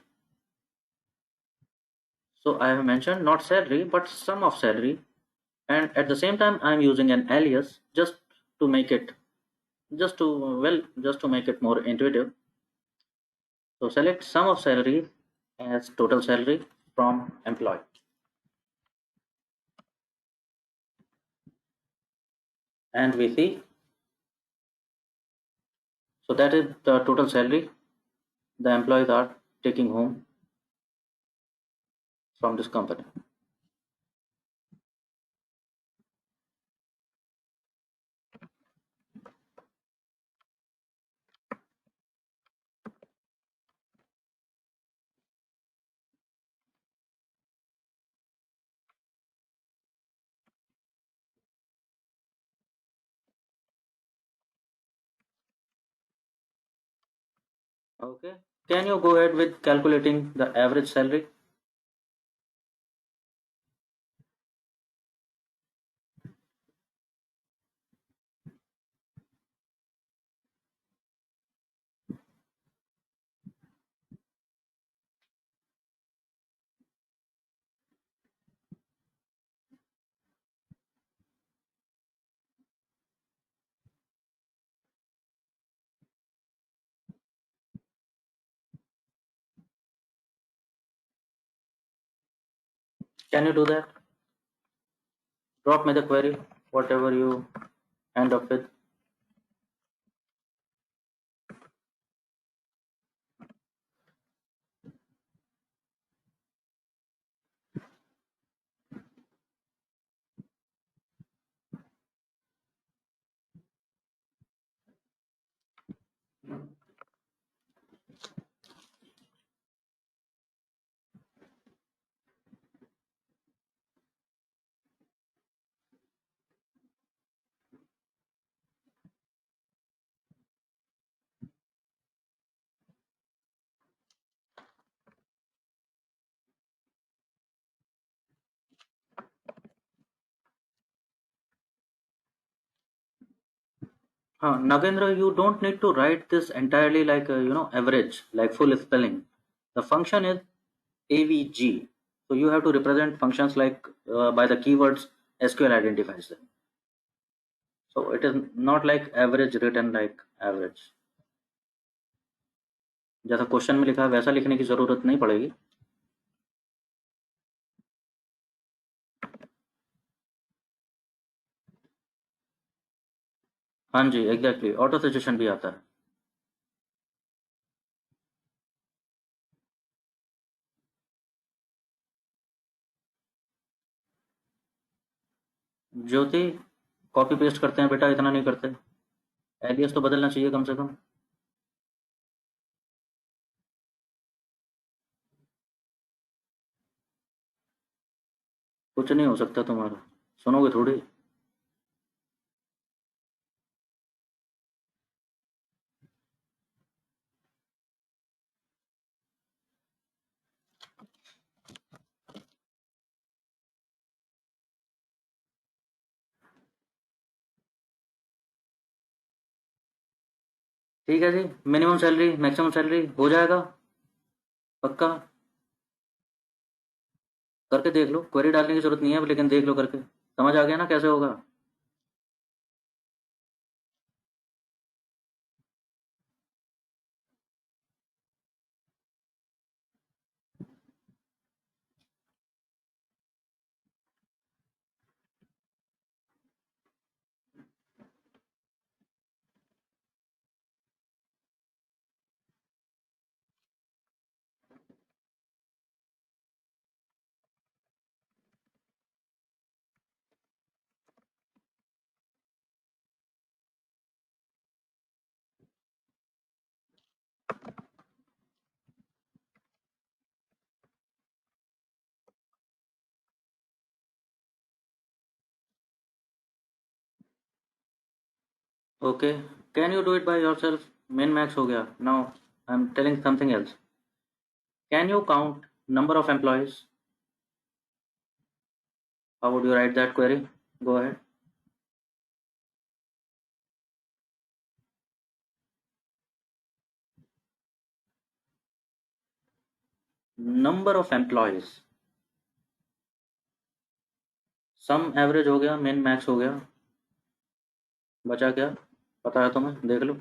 So I have mentioned not salary, but sum of salary, and at the same time I am using an alias to make it just to make it more intuitive. So select sum of salary as total salary from employee, and we see, so that is the total salary the employees are taking home from this company. Okay, can you go ahead with calculating the average salary? Can you do that? Drop me the query, whatever you end up with. Nagendra, you don't need to write this entirely like average, like full spelling. The function is AVG, so you have to represent functions like by the keywords SQL identifies them. So it is not like average written like average. जैसा question में लिखा है वैसा लिखने की जरूरत नहीं पड़ेगी. हाँ जी, एग्जैक्टली, ऑटो सजेशन भी आता है. ज्योति, कॉपी पेस्ट करते हैं बेटा, इतना नहीं करते. एलियस तो बदलना चाहिए कम से कम. कुछ नहीं हो सकता तुम्हारा, सुनोगे थोड़ी. ठीक है जी, मिनिमम सैलरी मैक्सिमम सैलरी हो जाएगा पक्का. करके देख लो, क्वेरी डालने की जरूरत नहीं है लेकिन देख लो करके, समझ आ गया ना कैसे होगा. Okay, can you do it by yourself? Min max हो गया। Now I am telling something else. Can you count number of employees? How would you write that query? Go ahead. Number of employees, sum average हो गया, मिन max हो गया, बचा क्या? पता है तुम्हें? देख लो।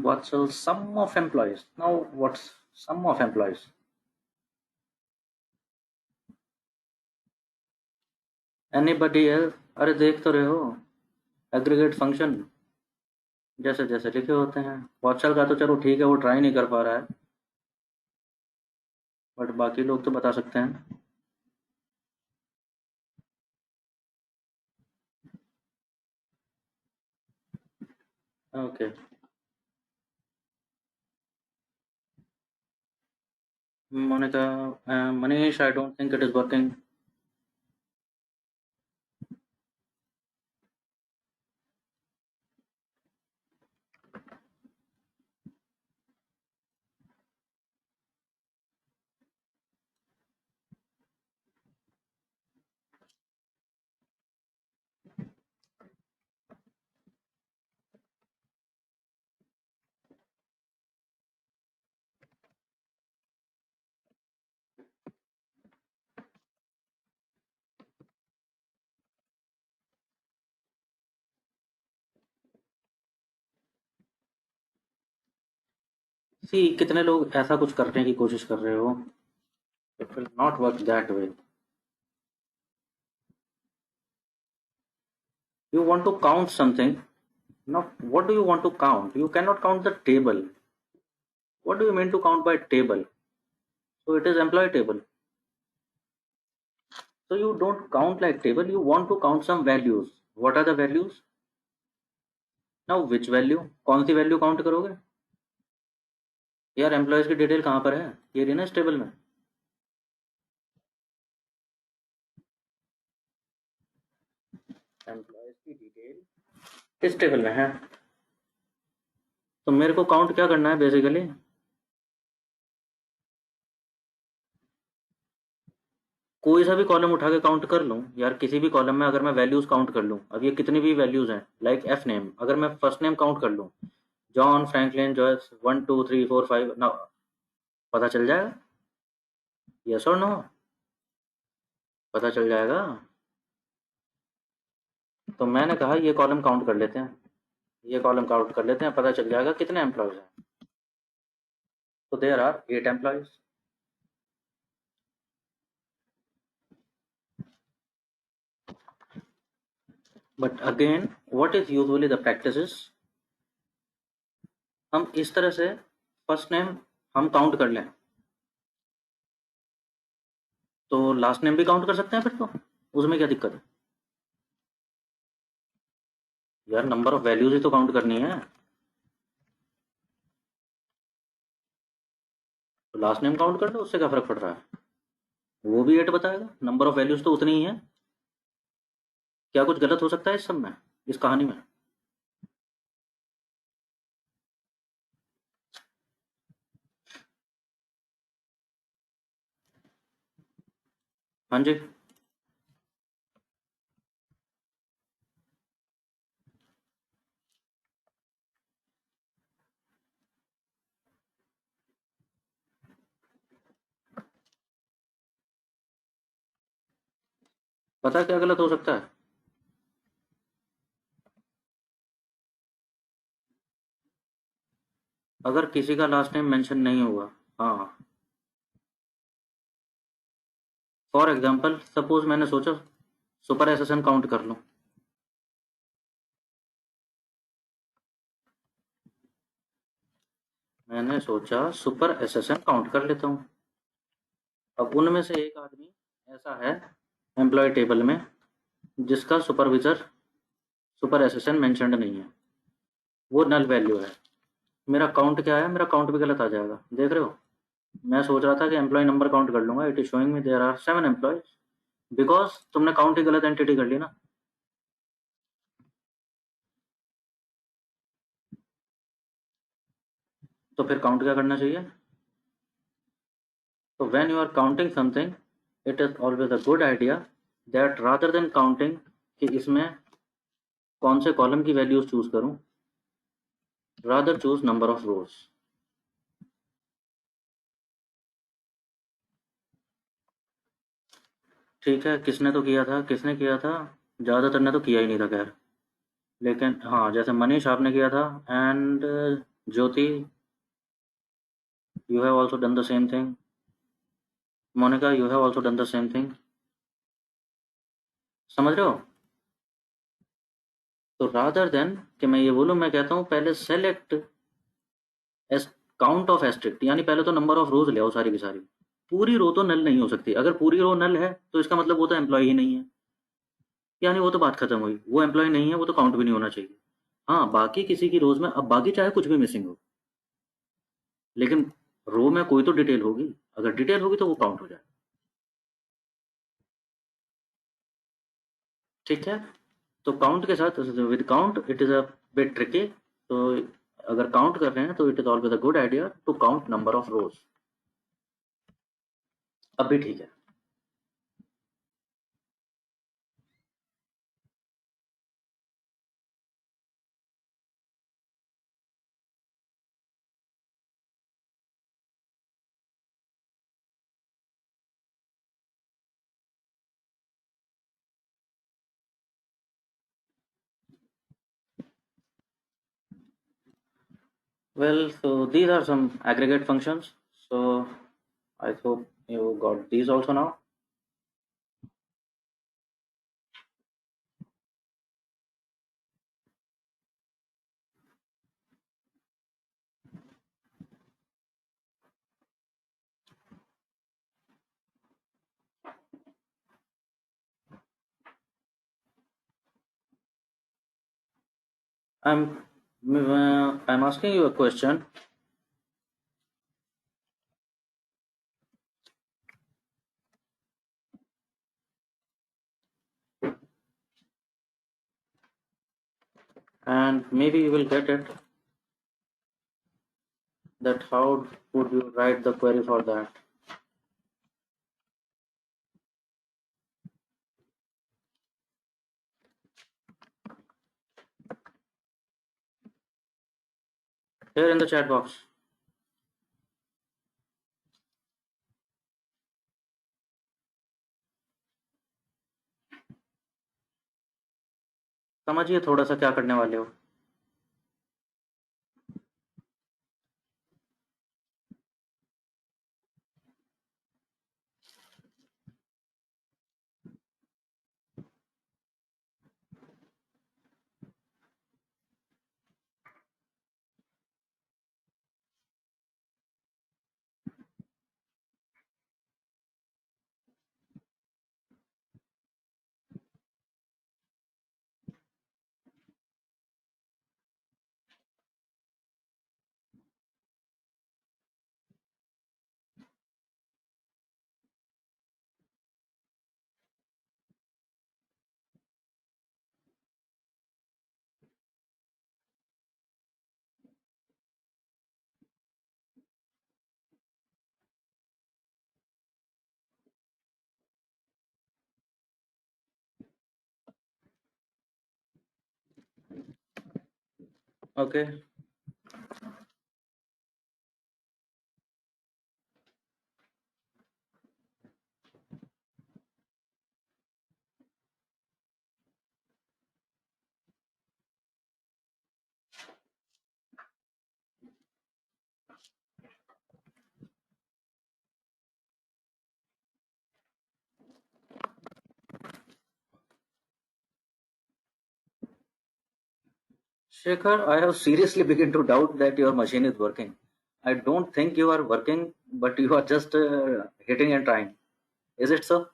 What's the sum of employees? Now, what's sum of employees? Anybody else? अरे देख तो रहे हो, एग्रीगेट फंक्शन जैसे जैसे लिखे होते हैं। वॉटसल का तो चलो ठीक है, वो ट्राई नहीं कर पा रहा है, बट बाकी लोग तो बता सकते हैं। Okay, Monica, Manish, I don't think it is working. See, कितने लोग ऐसा कुछ करने की कोशिश कर रहे हो? It will not work that way. You want to count something. Now, what do you want to count? You cannot count the table. What do you mean to count by table? So it is employee table. So you don't count like table, you want to count some values. What are the values? Now which value? कौन सी value count करोगे? यार employees की detail कहाँ पर है? ये रही ना इस टेबल में। एम्प्लॉयज की डिटेल इस टेबल में है। तो मेरे को काउंट क्या करना है बेसिकली? कोई सा भी कॉलम उठा के काउंट कर लूँ यार, किसी भी कॉलम में अगर मैं वैल्यूज काउंट कर लूँ, अब ये कितनी भी वैल्यूज हैं, लाइक एफ नेम, अगर मैं फर्स्ट नेम काउंट कर लूँ, जॉन, फ्रैंकलिन, जॉयस, 1 2 3 4 5, ना पता चल जाएगा? यस और नो? पता चल जाएगा। तो मैंने कहा ये कॉलम काउंट कर लेते हैं, ये कॉलम काउंट कर लेते हैं, पता चल जाएगा कितने एम्प्लॉयज हैं। तो there are 8 employees. But again, what is usually the practice? हम इस तरह से फर्स्ट नेम हम काउंट कर लें, तो लास्ट नेम भी काउंट कर सकते हैं फिर तो, उसमें क्या दिक्कत है? यार नंबर ऑफ वैल्यूज ही तो काउंट करनी है। तो लास्ट नेम काउंट कर लो, उससे क्या फर्क पड़ रहा है, वो भी 8 बताएगा, नंबर ऑफ वैल्यूज तो उतनी ही है। क्या कुछ गलत हो सकता है इस सब में, इस कहानी में? हाँ जी। पता क्या गलत हो सकता है? अगर किसी का लास्ट नेम मेंशन नहीं हुआ। हाँ, फॉर एग्जांपल सपोज मैंने सोचा सुपर एसएसएन काउंट कर लूं। मैंने सोचा सुपर एसएसएन काउंट कर लेता हूँ। अब उनमें से एक आदमी ऐसा है एम्प्लॉय टेबल में जिसका सुपरविजर सुपर एसएसएन मेंशन्ड नहीं है, वो नल वैल्यू है। मेरा काउंट क्या है, मेरा काउंट भी गलत आ जाएगा, देख रहे हो? मैं सोच रहा था कि एम्प्लॉय नंबर काउंट कर लूंगा, it is showing me there are 7 employees, because तुमने काउंट ही गलत एंटिटी कर ली ना। तो फिर काउंट क्या करना चाहिए? तो when you are counting something, it is always a good idea that rather than counting कि इसमें कौन से कॉलम की वैल्यूज चूज करूं, rather choose number of rows. ठीक है, किसने तो किया था, किसने किया था? ज़्यादातर ने तो किया ही नहीं था खैर। लेकिन हाँ, जैसे मनीष आपने किया था, and Jyoti, you have also done the same thing. Monika, you have also done the same thing. समझ रहे हो? तो रादर देन कि मैं ये बोलूँ, मैं कहता हूँ पहले सेलेक्ट एस काउंट ऑफ एस्ट्रिक्ट, यानी पहले तो नंबर ऑफ रोज ले आओ सारी की सारी। पूरी रो तो नल नहीं हो सकती, अगर पूरी रो नल है तो इसका मतलब वो तो एम्प्लॉय ही नहीं है, यानी वो तो बात खत्म हुई, वो एम्प्लॉय नहीं है, वो तो काउंट भी नहीं होना चाहिए। हाँ, बाकी किसी की रोज में, अब बाकी चाहे कुछ भी मिसिंग हो, लेकिन रो में कोई तो डिटेल होगी, अगर डिटेल होगी तो वो काउंट हो जाए। ठीक है, तो काउंट के साथ, with count it is a bit tricky. तो अगर काउंट कर रहे हैं तो it is always a good idea to count number of rows. अब भी ठीक है। Well, so these are some aggregate functions. So I hope you got these also now. I'm I'm asking you a question, and maybe you will get it. That how would you write the query for that? Here in the chat box. समझिए थोड़ा सा क्या करने वाले हो। Okay. Shekhar, I have seriously begun to doubt that your machine is working. I don't think you are working, but you are just hitting and trying. Is it so?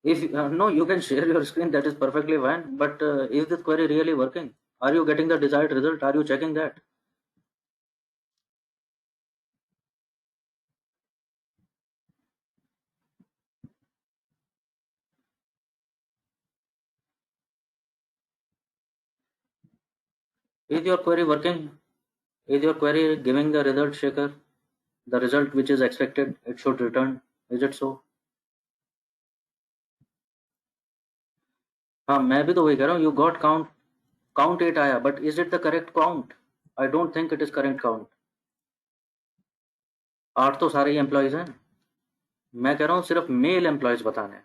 If no, you can share your screen. That is perfectly fine. But is this query really working? Are you getting the desired result? Are you checking that? Is your query working? Is your query giving the result, Shekhar? The result which is expected, it should return. Is it so? हाँ, मैं भी तो वही कह रहा हूँ. You got count 8 आया, but is it the correct count? I don't think it is correct count. 8 तो सारे ही एम्प्लॉयज हैं. मैं कह रहा हूँ सिर्फ मेल एम्प्लॉयज बताने हैं.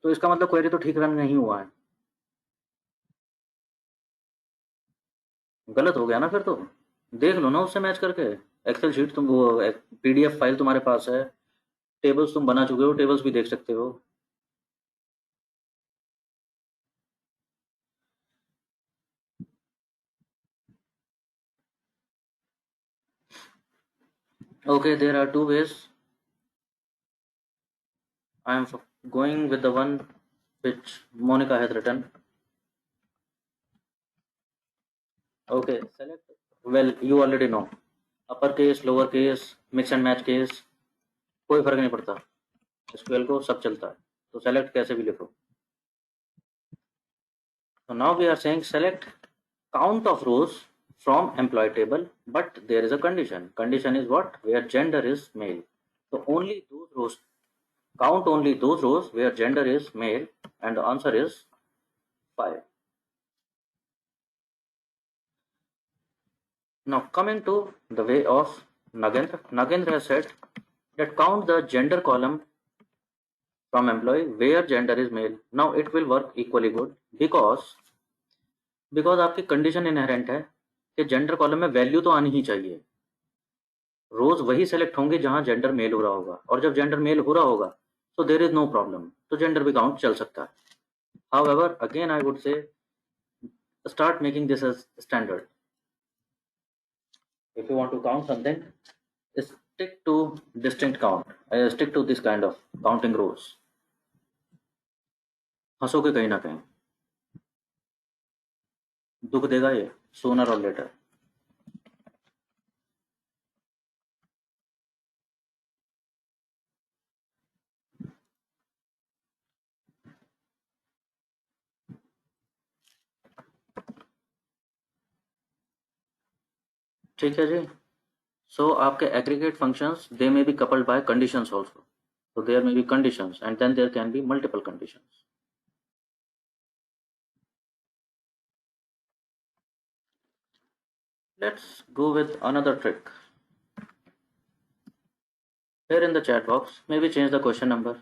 तो इसका मतलब क्वेरी तो ठीक रन नहीं हुआ है. गलत हो गया ना फिर तो. देख लो ना उससे मैच करके. एक्सेल शीट तुम वो पीडीएफ फाइल तुम्हारे पास है. टेबल्स तुम बना चुके हो, टेबल्स भी देख सकते हो. Okay, there are two ways. I am going with the one which Monica has written. Okay, select. Well, you already know. Upper case, lower case, mix and match case, कोई फर्क नहीं पड़ता. एसक्यूएल को सब चलता है. तो सेलेक्ट कैसे भी लिखो. So now we are saying select count of rows from employee table, but there is a condition. Condition is what? Where gender is male. So only those rows, count only those rows where gender is male, and the answer is 5. Now coming to the way of Nagendra. Nagendra has said that count the gender column from employee where gender is male. Now it will work equally good because आपकी condition inherent है कि gender column में value तो आनी ही चाहिए. रोज वही select होंगे जहां जेंडर मेल हो रहा होगा, और जब जेंडर मेल हो रहा होगा तो देर इज नो प्रॉब्लम, तो जेंडर भी काउंट चल सकता है. However again I would say start making this as standard. If you want to count something, stick to distinct count. Stick to this kind of counting rows. हंसोगे कहीं ना कहीं. दुख देगा ये सोनर और लेटर. ठीक है जी. सो आपके aggregate functions they may be coupled by conditions also. So there may be conditions and then there can be multiple conditions. Let's go with another trick. Here in the chat box, maybe change the question number.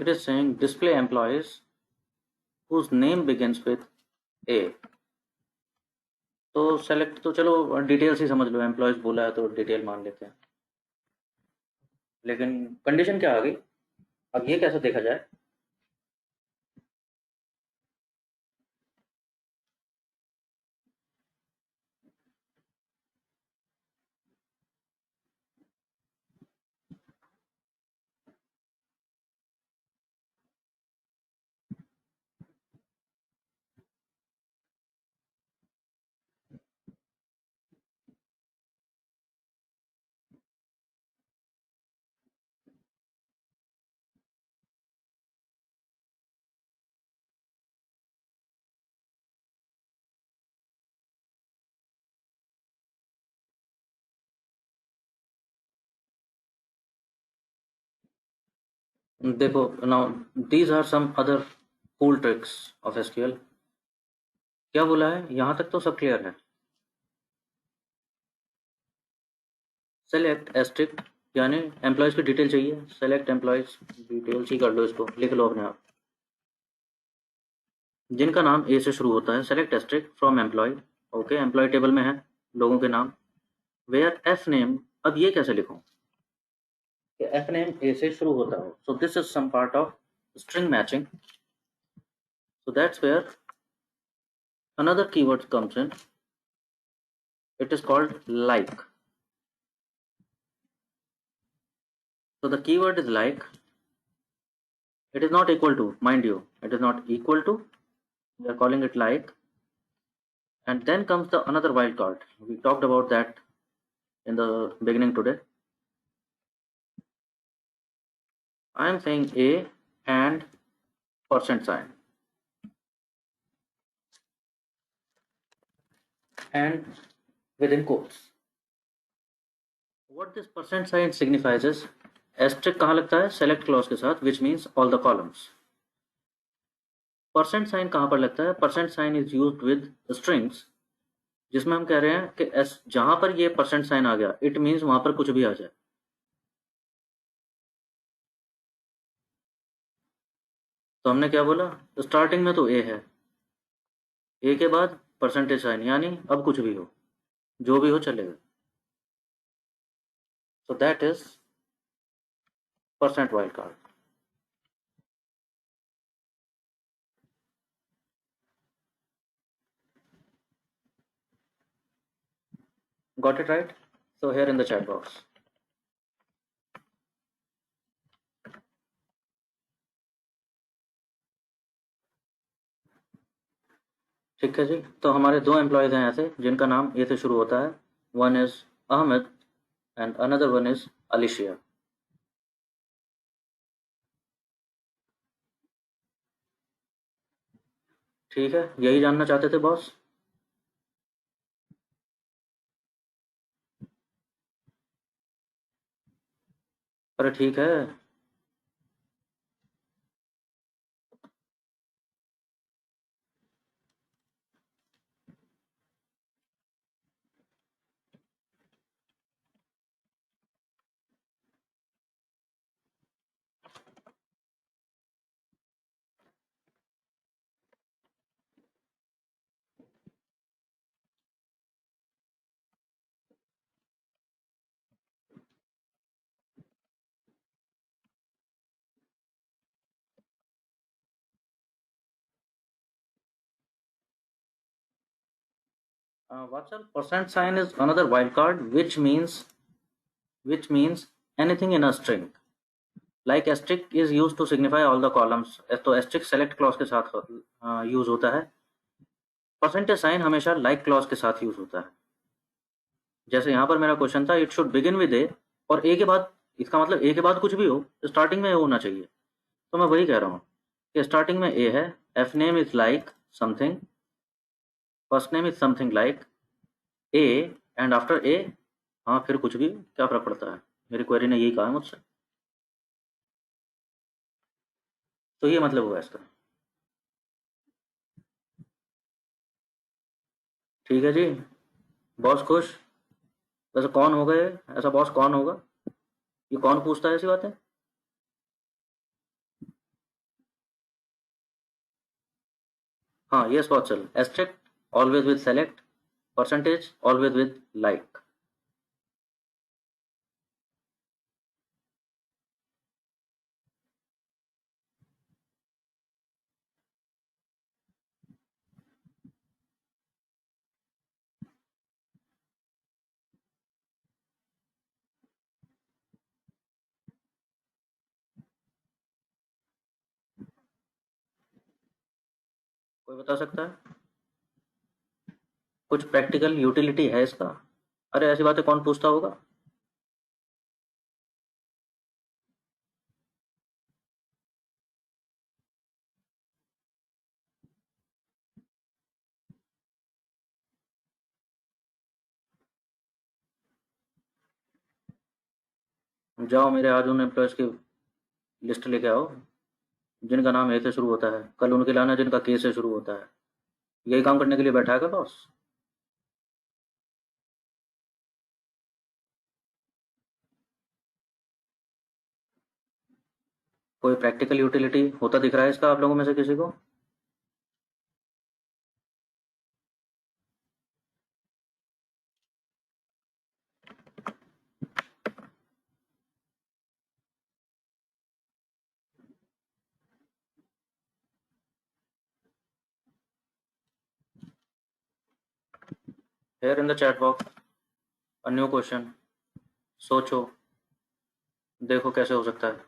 It is saying display employees whose name begins with A. तो select तो चलो details ही समझ लो, employees बोला है तो detail मान लेते हैं, लेकिन कंडीशन क्या आ गई? अब ये कैसे देखा जाए? देखो, now these are some other cool tricks of SQL. क्या बोला है यहाँ तक तो सब क्लियर है। सेलेक्ट एस्ट्रिक्ट, यानी एम्प्लॉयज़ की डिटेल चाहिए, सेलेक्ट एम्प्लॉयज़ डिटेल्स ही कर लो, इसको लिख लो अपने आप, जिनका नाम ए से शुरू होता है। Select asterisk from employ, okay, employ table में है लोगों के नाम। वेयर एफ नेम, अब ये कैसे लिखूं कि एफ नेम ए से शुरू होता हो? So this is some part of string matching, so that's where another keyword comes in. It is called like. So the keyword is like. It is not equal to, mind you, it is not equal to, we are calling it like. And then comes the another wildcard. We talked about that in the beginning today. I am saying a and percent sign, and within quotes. What this percent sign signifies is asterisk कहाँ लगता है? select clause के साथ, which means all the columns. Percent sign कहाँ पर लगता है? Percent sign is used with strings, जिसमें हम कह रहे हैं कि जहां पर ये परसेंट साइन आ गया, इट मीन्स वहां पर कुछ भी आ जाए। तो हमने क्या बोला? स्टार्टिंग में तो ए है, ए के बाद परसेंटेज साइन, यानी अब कुछ भी हो, जो भी हो चलेगा। सो that is percent wild card. Got it right? So here in the chat box. ठीक है जी, तो हमारे दो एम्प्लॉयज़ हैं ऐसे जिनका नाम ए से शुरू होता है। One is Ahmad and another one is Alicia. ठीक है, यही जानना चाहते थे बॉस? अरे ठीक है। Watson, percent sign is another wildcard, which means anything in a string. Like asterisk is used to signify all the columns, तो asterisk select clause के साथ यूज होता है। परसेंटेज साइन हमेशा like clause के साथ यूज होता है। जैसे यहाँ पर मेरा क्वेश्चन था, इट शुड बिगिन विद ए, और ए के बाद, इसका मतलब ए के बाद कुछ भी हो, स्टार्टिंग में ए होना चाहिए। तो मैं वही कह रहा हूँ कि स्टार्टिंग में ए है, F name is like something, first name is something like A, and after A, हाँ फिर कुछ भी, क्या फर्क पड़ता है? मेरी क्वेरी ने यही कहा है मुझसे, तो ये मतलब हुआ इसका। ठीक है जी, बॉस खुश? वैसे कौन होगा ये ऐसा बॉस? कौन होगा ये? कौन पूछता है ऐसी बातें? हाँ, यस बॉस, चल asterisk always with select, percentage always with like. कोई बता सकता है? कुछ प्रैक्टिकल यूटिलिटी है इसका? अरे ऐसी बातें कौन पूछता होगा? जाओ मेरे आज उन एम्प्लॉयज़ की लिस्ट लेके आओ जिनका नाम ए से शुरू होता है, कल उनके लाना जिनका के से शुरू होता है। यही काम करने के लिए बैठा है क्या बॉस? कोई प्रैक्टिकल यूटिलिटी होता दिख रहा है इसका आप लोगों में से किसी को? Here in the chat box a new question. सोचो, देखो कैसे हो सकता है।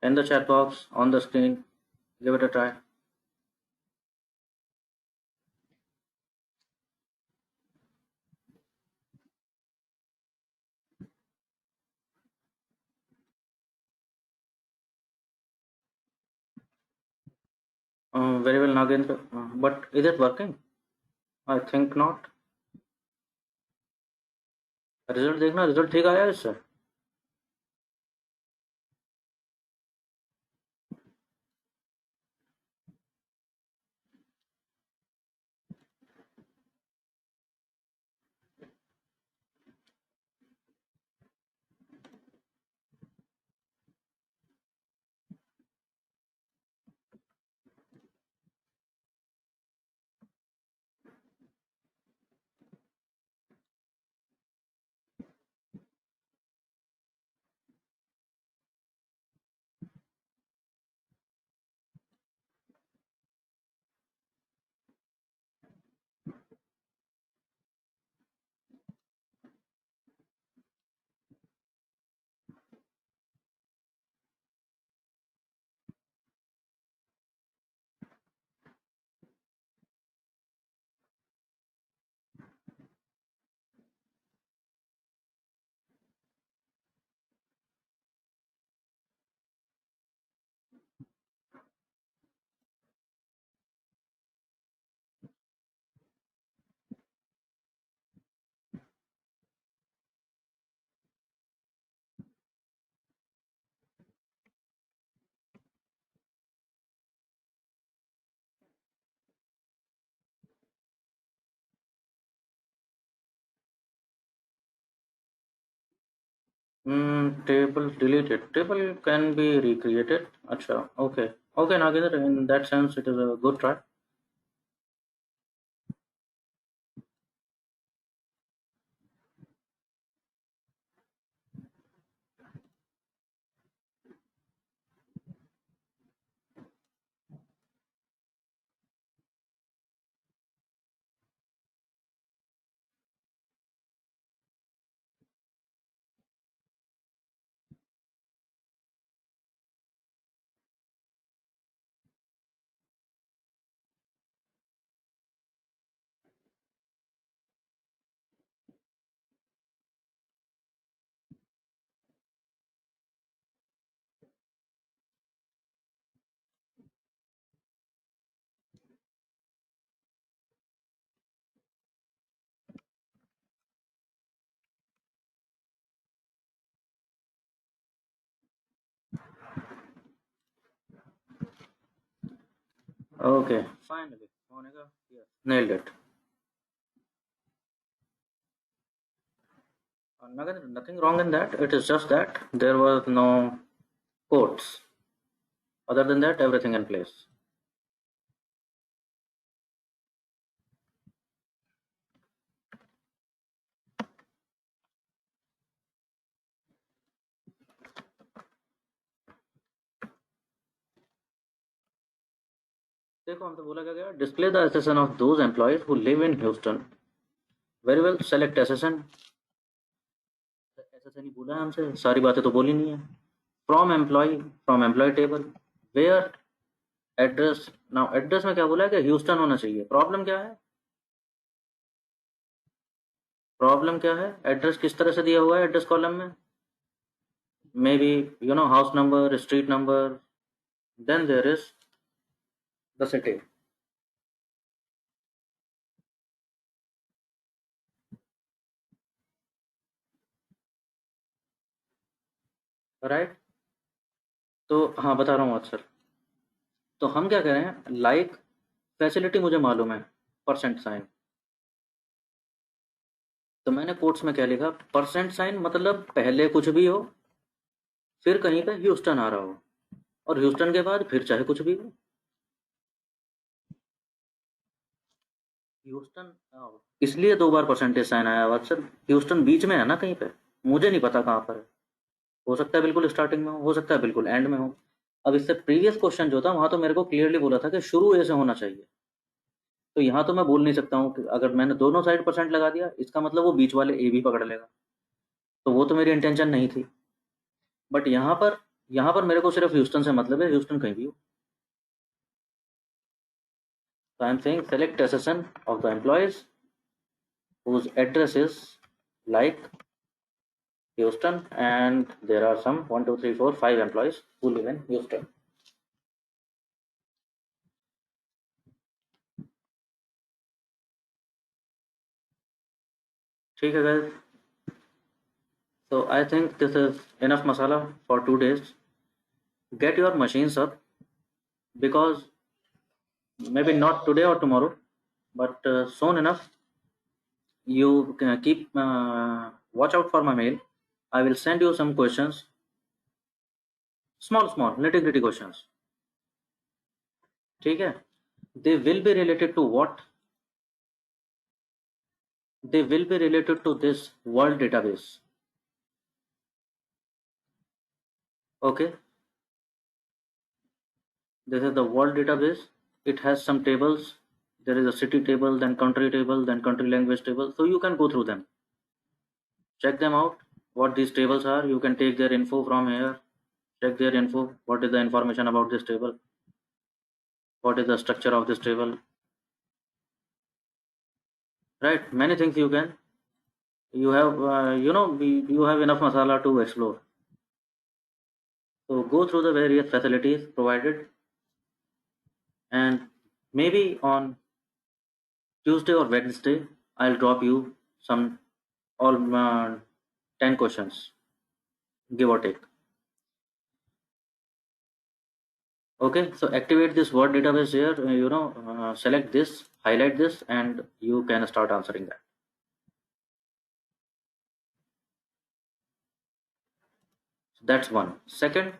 In the chat box on the screen, give it a try. Very well, Nagendra. But is it working? I think not. Result देखना, रिजल्ट ठीक आया है इससे? Table deleted. Table can be recreated. Acha, okay. Okay, Nagendra, in that sense, it is a good try. Okay, finally, Monica, yes, nailed it. Nothing wrong in that. It is just that there was no quotes. Other than that, everything in place. देखो हमसे बोला क्या गया, display the SSN of those employees who live in Houston. Very well, select SSN. SSN ही बोला है हमसे, सारी बातें तो बोली नहीं है. From employee table, where address. Now address में क्या बोला है कि ह्यूस्टन होना चाहिए. प्रॉब्लम क्या है? प्रॉब्लम क्या है? एड्रेस किस तरह से दिया हुआ है एड्रेस कॉलम में? May be house number, street number, then there is the city. Right. तो हाँ, बता रहा हूँ अक्सर. तो हम क्या कह रहे हैं, लाइक फैसिलिटी मुझे मालूम है, परसेंट साइन. तो मैंने कोट्स में क्या लिखा, परसेंट साइन मतलब पहले कुछ भी हो, फिर कहीं पे ह्यूस्टन आ रहा हो, और ह्यूस्टन के बाद फिर चाहे कुछ भी हो. ह्यूस्टन इसलिए दो बार परसेंटेज साइन आया हुआ अक्सर. ह्यूस्टन बीच में है ना कहीं पे, मुझे नहीं पता कहाँ पर है. हो सकता है बिल्कुल स्टार्टिंग में हो सकता है बिल्कुल एंड में हो. अब इससे प्रीवियस क्वेश्चन जो था वहां तो मेरे को क्लियरली बोला था कि शुरू ए से होना चाहिए. तो यहाँ तो मैं बोल नहीं सकता हूँ कि अगर मैंने दोनों साइड परसेंट लगा दिया, इसका मतलब वो बीच वाले ए भी पकड़ लेगा. तो वो तो मेरी इंटेंशन नहीं थी. बट यहाँ पर मेरे को सिर्फ ह्यूस्टन से मतलब है, ह्यूस्टन कहीं भी हो. तो I am saying select SSN of the employees whose address is like Houston, and there are some 1, 2, 3, 4, 5 employees who live in Houston. ठीक है guys. So I think this is enough masala for 2 days. Get your machines up, because maybe not today or tomorrow, but soon enough. You can keep watch out for my mail. I will send you some questions, small nitty gritty questions. ठीक है. They will be related to what? They will be related to this world database. Okay. This is the world database. It has some tables. There is a city table, then country table, then country language table. So you can go through them. Check them out. What these tables are. You can take their info from here. Check their info. What is the information about this table? What is the structure of this table? Right. Many things you can. You have, you have enough masala to explore. So go through the various facilities provided, and maybe on Tuesday or Wednesday, I'll drop you some all 10 questions, give or take. Okay, so activate this word database here, select this, highlight this, and you can start answering that. So that's one. Second,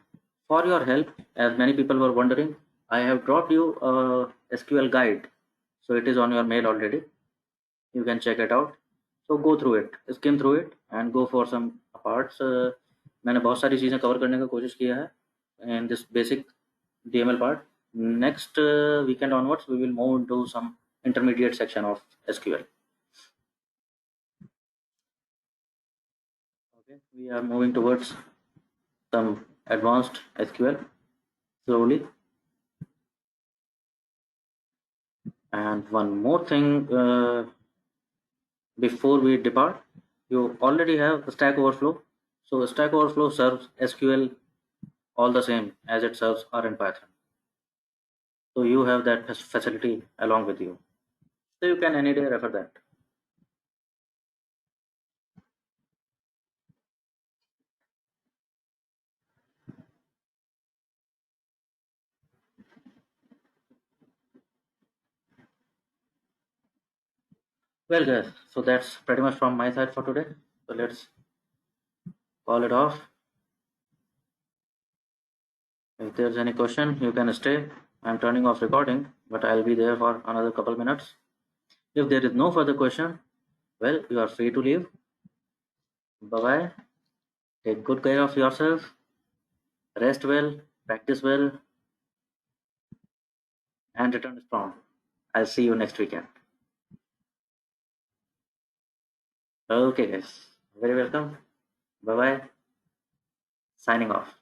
for your help, as many people were wondering, I have dropped you a SQL guide. So it is on your mail already. You can check it out. So go through it, skim through it, and go for some parts. मैंने बहुत सारी चीज़ें cover करने का कोशिश किया है in this basic DML part. Next weekend onwards, we will move into some intermediate section of SQL. Okay, we are moving towards some advanced SQL slowly. And one more thing before we depart, you already have Stack Overflow. So Stack Overflow serves SQL all the same as it serves R and Python. So you have that facility along with you. So you can any day refer that. Well, guys, so that's pretty much from my side for today. So let's call it off. If there's any question, you can stay. I'm turning off recording, but I'll be there for another couple minutes. If there is no further question, well, you are free to leave. Bye bye. Take good care of yourself. Rest well, practice well, and return strong. I'll see you next weekend. Okay, guys. Very welcome. Bye bye. Signing off.